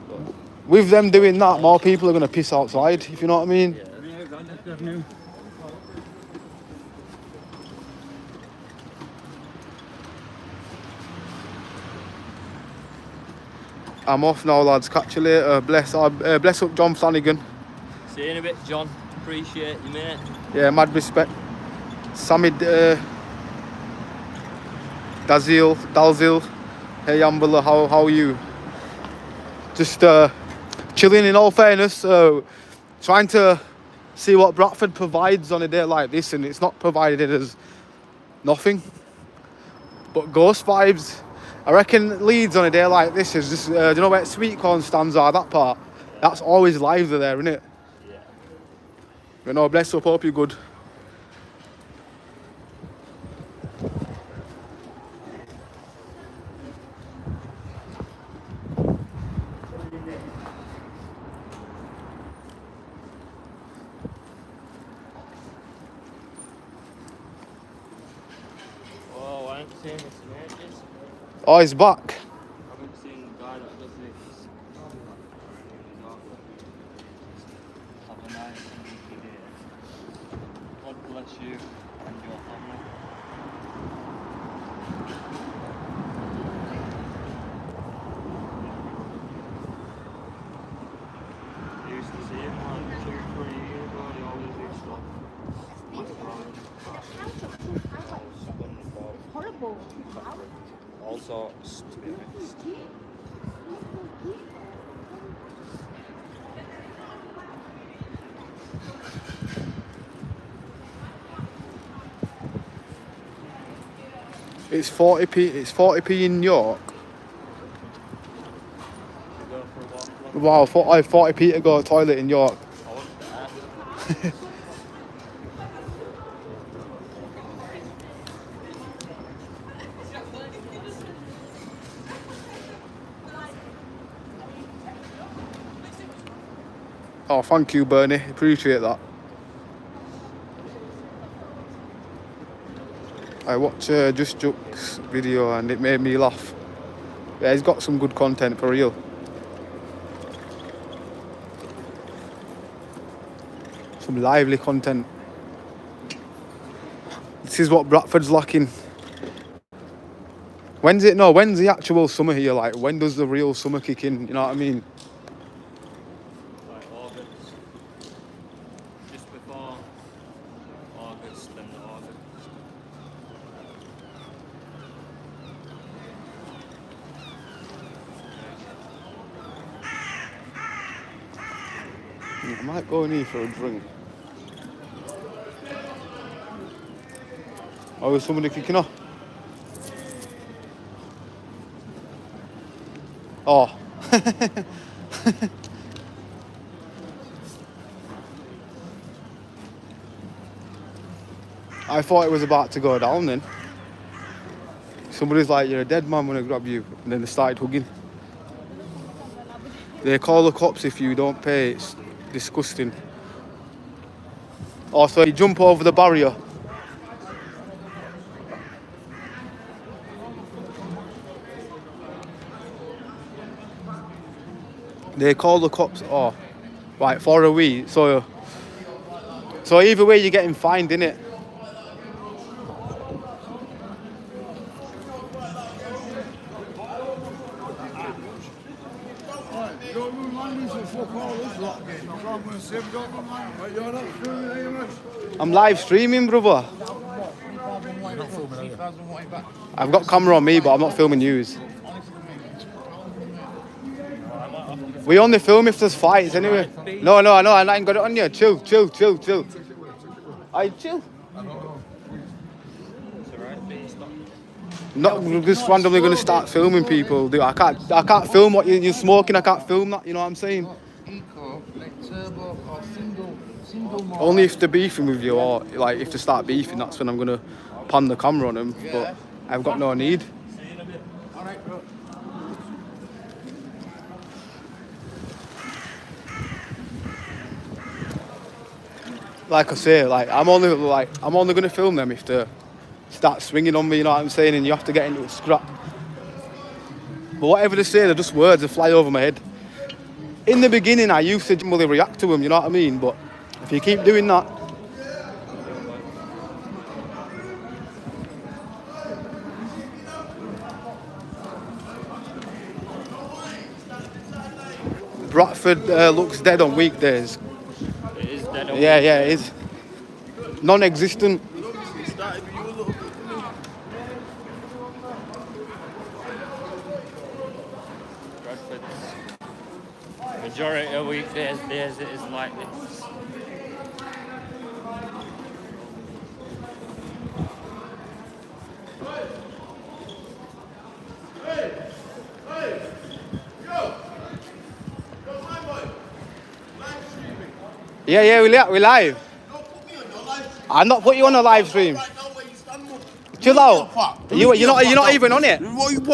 But, With them doing that, more people are going to piss outside, if you know what I mean. yeah. I'm off now, lads. Catch you later. Bless up John Flanagan. See you in a bit, John. Appreciate you, mate. Yeah, mad respect. Sammy Dalzil. Hey Ambler, how are you? Just chilling in all fairness. Trying to see what Bradford provides on a day like this, and it's not provided as nothing but ghost vibes. I reckon Leeds on a day like this is just, do you know where sweet corn stands are, that part? That's always lively there, isn't it? Yeah. But no, bless up, hope you're good. Oh, I ain't seen this matches. Oh, he's back. I haven't seen the guy that does this. Have a nice and easy day. God bless you and your family. I used to see him like 2-3 years ago, he always used to Horrible. all sorts, to be honest. It's 40p. It's 40p in York. Go for a walk. Wow, 40p to go to toilet in York. I want that. Oh, thank you, Bernie. Appreciate that. I watched Just Juke's video and it made me laugh. Yeah, he's got some good content for real. Some lively content. This is what Bradford's lacking. When's the actual summer here? Like, when does the real summer kick in? You know what I mean? Like August. Just before August, then August. I might go in here for a drink. Oh, is somebody kicking off? Oh. I thought it was about to go down then. Somebody's like, you're a dead man when I grab you. And then they started hugging. They call the cops if you don't pay. It's disgusting. Also, you jump over the barrier. They call the cops. Oh, right, for a week. So either way, you're getting fined, innit? I'm live streaming, brother. I've got camera on me, but I'm not filming yous. We only film if there's fights anyway. No, I know, I ain't got it on you. Chill. I chill. Not just randomly gonna start filming people. Dude, I can't film what you're smoking. I can't film that. You know what I'm saying? Only if they're beefing with you, or like if they start beefing, that's when I'm gonna pan the camera on them. But I've got no need. Like I say, I'm only gonna film them if they start swinging on me. You know what I'm saying? And you have to get into a scrap. But whatever they say, they're just words that fly over my head. In the beginning, I used to generally react to them. You know what I mean? But if you keep doing that, Bradford looks dead on weekdays. It is dead on Yeah, weekdays. it is. Non-existent. Bradford's majority of weekdays it is like this. Yeah, we live. I'm not putting you on a live stream. Chill out. You're not even on it.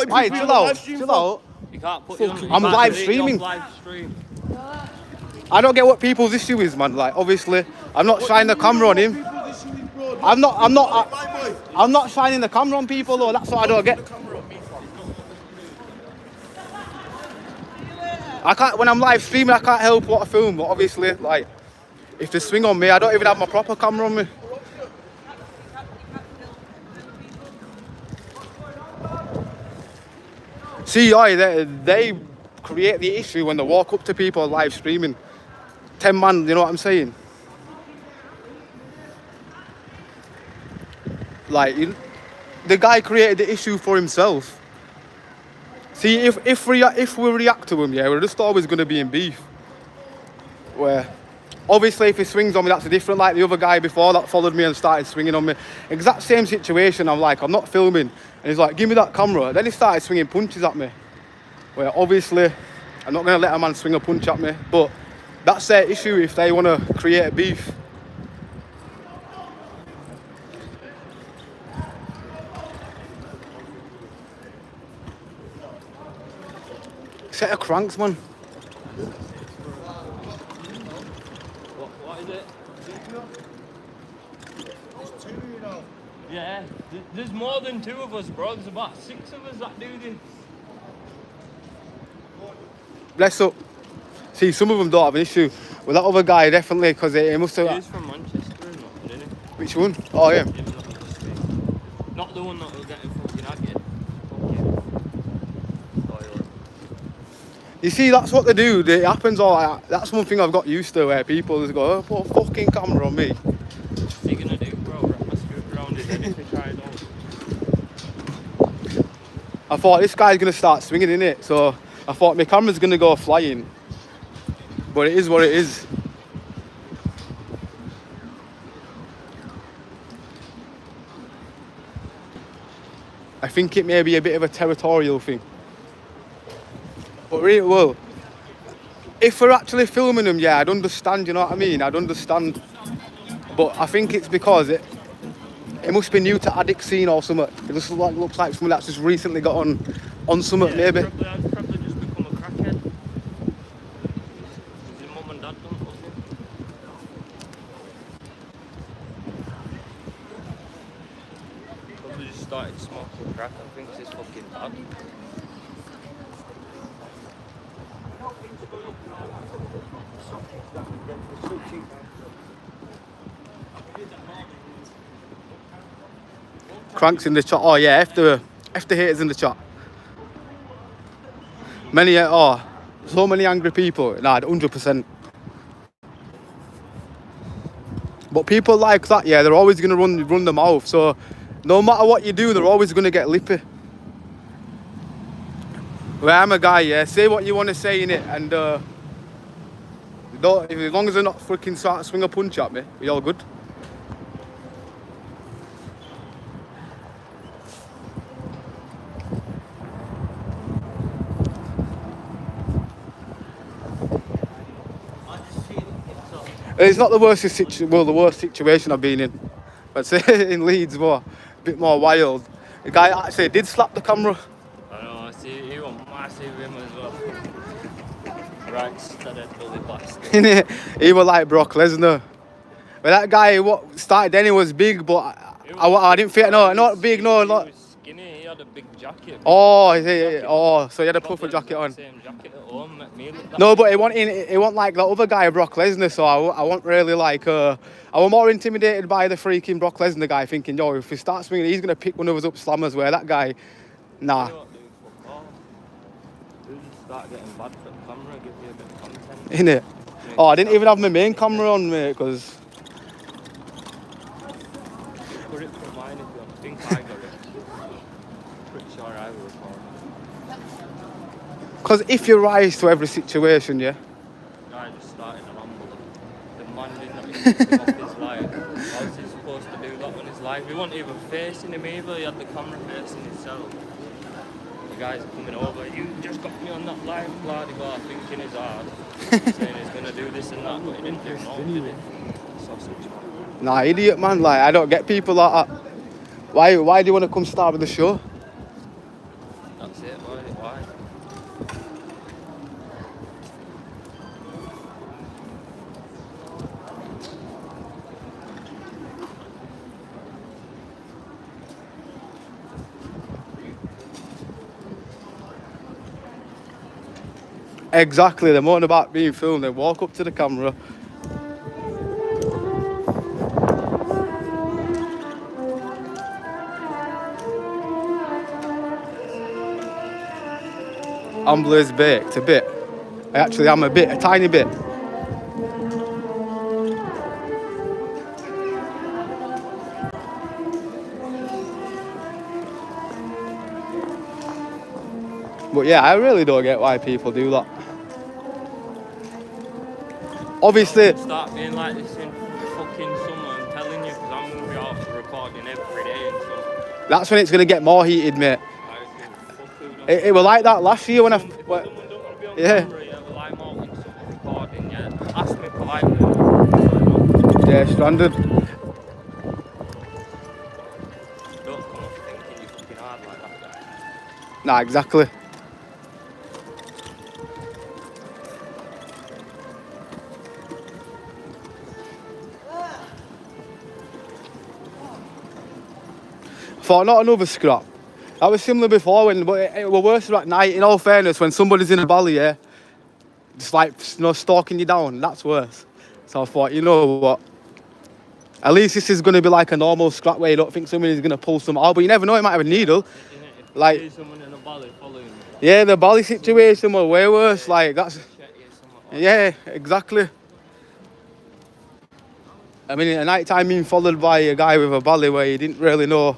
Right, chill out. You can't put it on. I'm live streaming. I don't get what people's issue is, man. Like, obviously, I'm not shining the camera on him. I'm not shining the camera on people, though. That's what I don't get. I can't. When I'm live streaming, I can't help what I film. But obviously, like, if they swing on me, I don't even have my proper camera on me. See, they create the issue when they walk up to people live streaming. 10 man, you know what I'm saying? Like, the guy created the issue for himself. See, if we react to him, yeah, we're just always going to be in beef. Where, obviously, if he swings on me, that's different. Like the other guy before that followed me and started swinging on me. Exact same situation. I'm like, I'm not filming. And he's like, give me that camera. Then he started swinging punches at me. Where, obviously, I'm not going to let a man swing a punch at me. But that's their issue if they want to create a beef. Set of cranks, man. What is it? Yeah, there's more than 2 of us, bro. There's about 6 of us that do this. Bless up. See, some of them don't have an issue. With that other guy, definitely, because he must have... He's from Manchester and not, didn't he? Which one? Oh, yeah. Not the one that will get him fucking aggy. You see, that's what they do. It happens all like, that's one thing I've got used to, where people just go, oh, put a fucking camera on me. What's he gonna do, bro? Wrap my scooter around his head if he tries on. I thought, this guy's going to start swinging, innit? So I thought my camera's going to go flying. But it is what it is. I think it may be a bit of a territorial thing. But really, well, if we're actually filming them, yeah, I'd understand, you know what I mean? I'd understand. But I think it's because it must be new to addict scene or something. It just looks like someone that's just recently got on something, maybe. Probably, probably just become a crackhead. His mum and dad don't love him. Probably just started smoking crack and thinks it's fucking bad. Cranks in the chat. Oh yeah, F the haters in the chat. Many, so many angry people. Nah, 100%. But people like that, yeah, they're always gonna run the mouth. So no matter what you do, they're always gonna get lippy. Well, I'm a guy, yeah. Say what you want to say in it, and don't. As long as they're not freaking start to swing a punch at me, we all good. It's not the worst the worst situation I've been in. I'd say in Leeds more, a bit more wild. The guy actually did slap the camera. I know, I see he was massive him as well. Right, studded bully bastard. He was like Brock Lesnar. But that guy what started then he was big, but I didn't fit. No, not big. No, not. He was skinny. He had a big jacket. So he had a puffer jacket on. Same jacket at home, met me look that No, but he wasn't like that other guy, Brock Lesnar. So I wasn't really like. I was more intimidated by the freaking Brock Lesnar guy, thinking, yo, if he starts swinging, he's gonna pick one of us up slammers. Where that guy, nah. You know what, dude, fuck off. Dude, just start getting bad for the camera, give you a bit of content. Innit? Oh, I didn't even have my main camera on, mate, because. Put it from mine if you want. I think I got it. Pretty sure I will record it. Because if you rise to every situation, yeah. Guy just started an Ambler. The man did not even pick up his life. How was he supposed to do that on his life? He wasn't even facing him either, he had the camera facing himself. The guy's coming over, you just got me on that live, blah blah, thinking he's hard. Saying he's gonna do this and that, but he didn't do nothing, did he? Sausage man. Nah, idiot, man. Like, I don't get people like that. Why do you want to come star with the show? That's it, why? Exactly, they're moaning about being filmed. They walk up to the camera. Ambler's baked a bit. I actually am a tiny bit. But yeah, I really don't get why people do that. Obviously, Start being like this in fucking summer, I'm telling you, because I'm going to be out recording every day and stuff. that's when it's going to get more heated, mate. It was like that last year when If someone don't want to be on yeah. camera, yeah, well, I'm out in summer recording, yeah. Ask me politely. Yeah, stranded. Don't come up thinking you're fucking hard like that guy. Nah, exactly. Thought not another scrap. That was similar before, but it was worse at night. In all fairness, when somebody's in a valley, yeah, just like stalking you down, that's worse. So I thought, you know what? At least this is going to be like a normal scrap where you don't think somebody's going to pull some out, but you never know, it might have a needle. If Like, you see someone in a valley following you, yeah, the valley situation was way worse. Like that's, check you something like yeah, exactly. I mean, at night time being followed by a guy with a valley where you didn't really know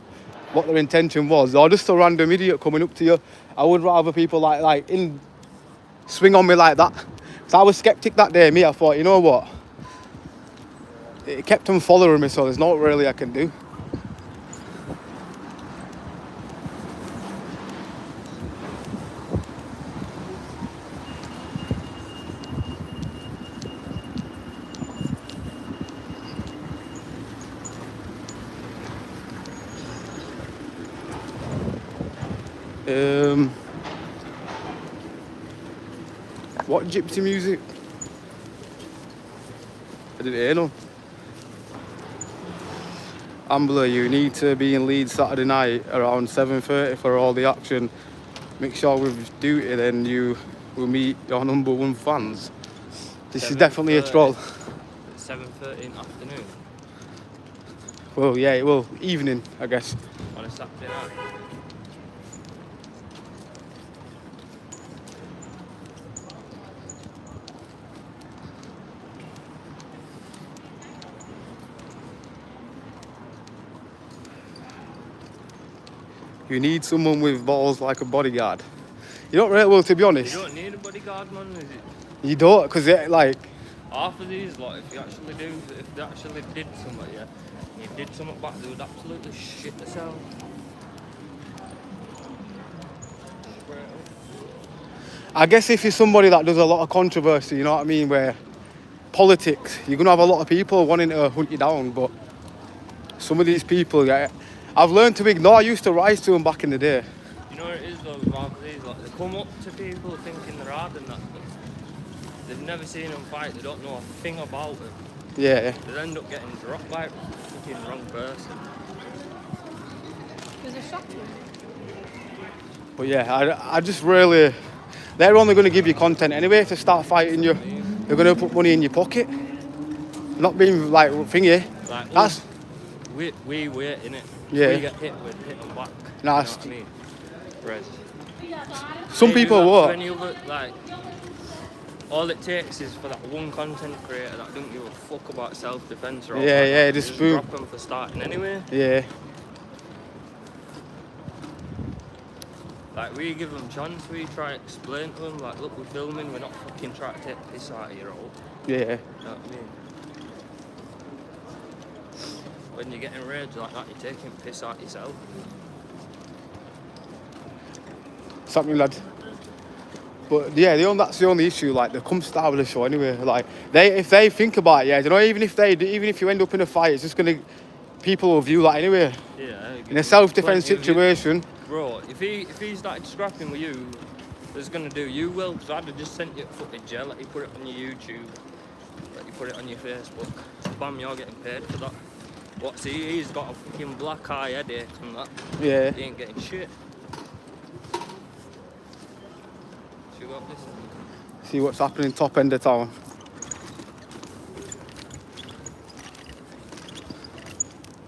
what their intention was, or just a random idiot coming up to you. I would rather people swing on me like that. So I was skeptic that day. I thought, you know what? It kept them following me, so there's not really I can do. What gypsy music? I didn't hear no. Ambler, you need to be in Leeds Saturday night around 7:30 for all the action. Make sure with duty, then you will meet your #1 fans. This is definitely a troll. 7:30 in the afternoon Well, yeah, well, evening, I guess. on a Saturday night. You need someone with balls like a bodyguard. You don't really, well, to be honest, You don't need a bodyguard, man. Is it? you don't, because like, Half of these, like, if they actually did something, yeah, you did something back, they would absolutely shit themselves. I guess if you're somebody that does a lot of controversy, you know what I mean, where politics, you're going to have a lot of people wanting to hunt you down, but some of these people, yeah, I've learned to ignore. I used to rise to them back in the day. You know what it is though with half of these, like, they come up to people thinking they're hard and that, but they've never seen them fight, they don't know a thing about it. Yeah. They end up getting dropped by the fucking wrong person. There's a shop here. But yeah, I just really, they're only going to give you content anyway. If they start fighting you, they're going to put money in your pocket. Not being like thingy. Like, That's we wait in it. Yeah. We get hit them back. Nah, You know what I mean? Whereas some they do people that to won't. any other, like, all it takes is for that one content creator that don't give a fuck about self-defense or Yeah, just just boom. drop them for starting anyway. Yeah. Like, we give them chance, we try to explain to them, like, look, we're filming, we're not fucking trying to take piss out of your old. Yeah. You know what I mean? When you're getting rage like that, you're taking piss out yourself. Something, lad. But yeah, that's the only issue. Like, they come start with the show anyway. Like, if they think about it, yeah, you know, even if you end up in a fight, it's just gonna, people will view that anyway. Yeah. In a self-defense situation. Bro, if he started scrapping with you, it's gonna do you well, because I'd have just sent you footage, yeah, let you put it on your YouTube, let you put it on your Facebook. Bam, you're getting paid for that. What's he? He's got a fucking black eye headache and that. Yeah. He ain't getting shit. You got this? See what's happening top end of town.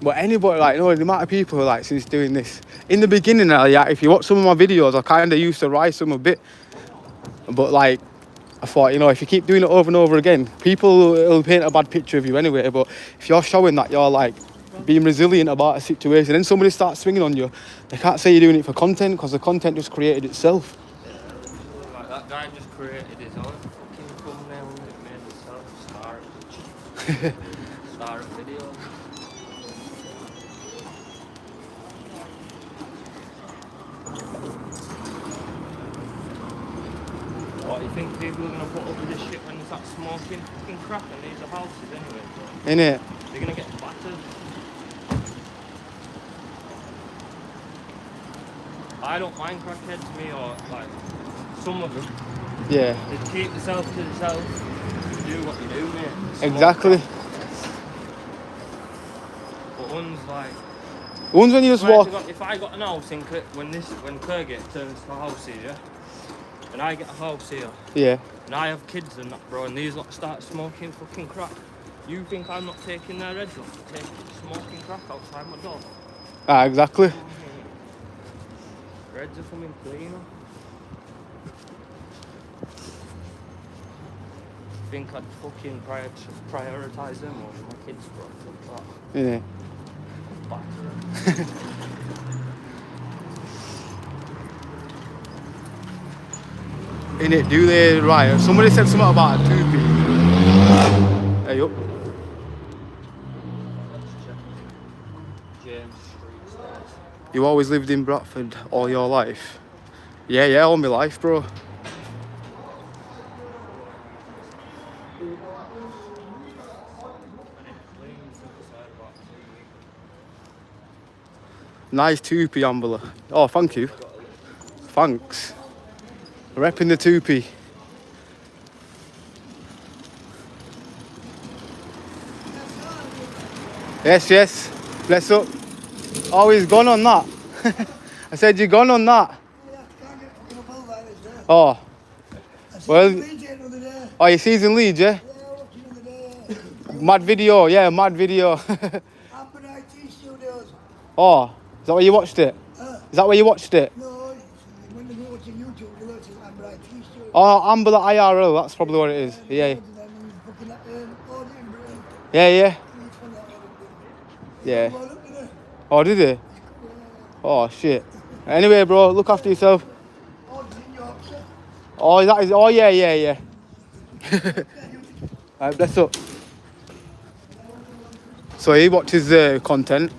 But anybody, like, you know, the amount of people, like, since doing this. In the beginning, yeah, if you watch some of my videos, I kind of used to rise them a bit. But, like, I thought, you know, if you keep doing it over and over again, people will paint a bad picture of you anyway. But if you're showing that you're, like, being resilient about a situation, then somebody starts swinging on you, they can't say you're doing it for content, because the content just created itself. Yeah. Like, that guy just created his own fucking thumbnail and it made himself star of video. What, you think people are going to put up with this shit when there's that smoking fucking crap in these are houses anyway? So Innit? they're going to get battered. I don't mind crackheads, me, or like some of them. Yeah. They keep themselves to themselves. Do what you do, mate. Smoke Exactly. crack. But one's like, One's when you just walk. if I got an house in when Kergate turns to a house here, yeah, and I get a house here, Yeah. and I have kids and that, bro, and these lot start smoking fucking crack, you think I'm not taking their heads off for taking smoking crack outside my door? Ah, exactly. Reds are coming cleaner. Think I'd fucking prioritise them over my kids, bro. Fuck that. Yeah. Batter 'em. Innit, do they, right, somebody said something about a 2p. Hey, up. Let's check. James Street stairs. You always lived in Bradford all your life? Yeah, all my life, bro. Nice 2p, Ambler. Oh, thank you. thanks. Repping the 2p. Yes, yes. Bless up. Oh, he's gone on that. I said, you're gone on that. Oh. Well, oh, you season Leeds, yeah? Mad video, yeah, mad video. Oh, is that where you watched it? Is that where you watched it? No, when you're watching YouTube, you watch Ambler IT. Oh, Ambler IRL, that's probably what it is. Yeah, yeah. Yeah. Oh, did he? Oh, shit. Anyway, bro, look after yourself. Oh, that is. Oh, yeah. Alright, bless up. So he watches the content.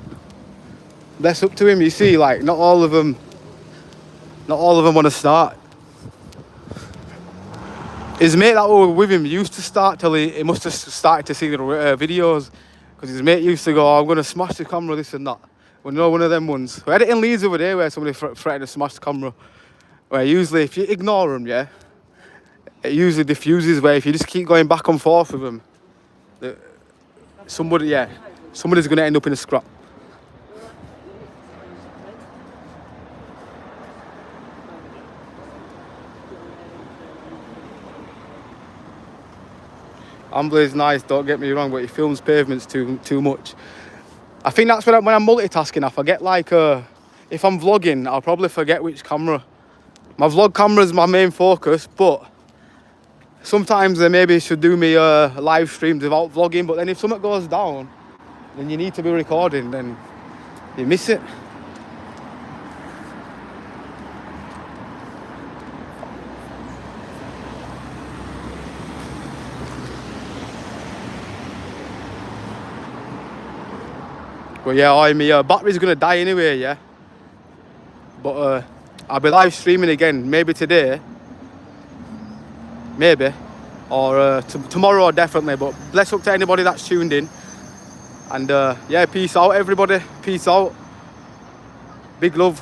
Bless up to him. You see, like, not all of them want to start. His mate that were with him used to start till he must have started to see the videos, because his mate used to go, oh, I'm going to smash the camera, this and that. Well, no, one of them ones. We had it in Leeds the other day where somebody threatened to smash the camera. Where usually, if you ignore them, yeah, it usually diffuses. Where if you just keep going back and forth with them, somebody's going to end up in a scrap. Ambler is nice, don't get me wrong, but he films pavements too much. I think that's when I'm multitasking, I forget, like, if I'm vlogging, I'll probably forget which camera. My vlog camera is my main focus, but sometimes they maybe should do me live streams without vlogging, but then if something goes down, then you need to be recording, then you miss it. But yeah, my battery's gonna die anyway, yeah. But I'll be live streaming again, maybe today, maybe, or tomorrow definitely. But bless up to anybody that's tuned in, and yeah, peace out everybody, peace out, big love.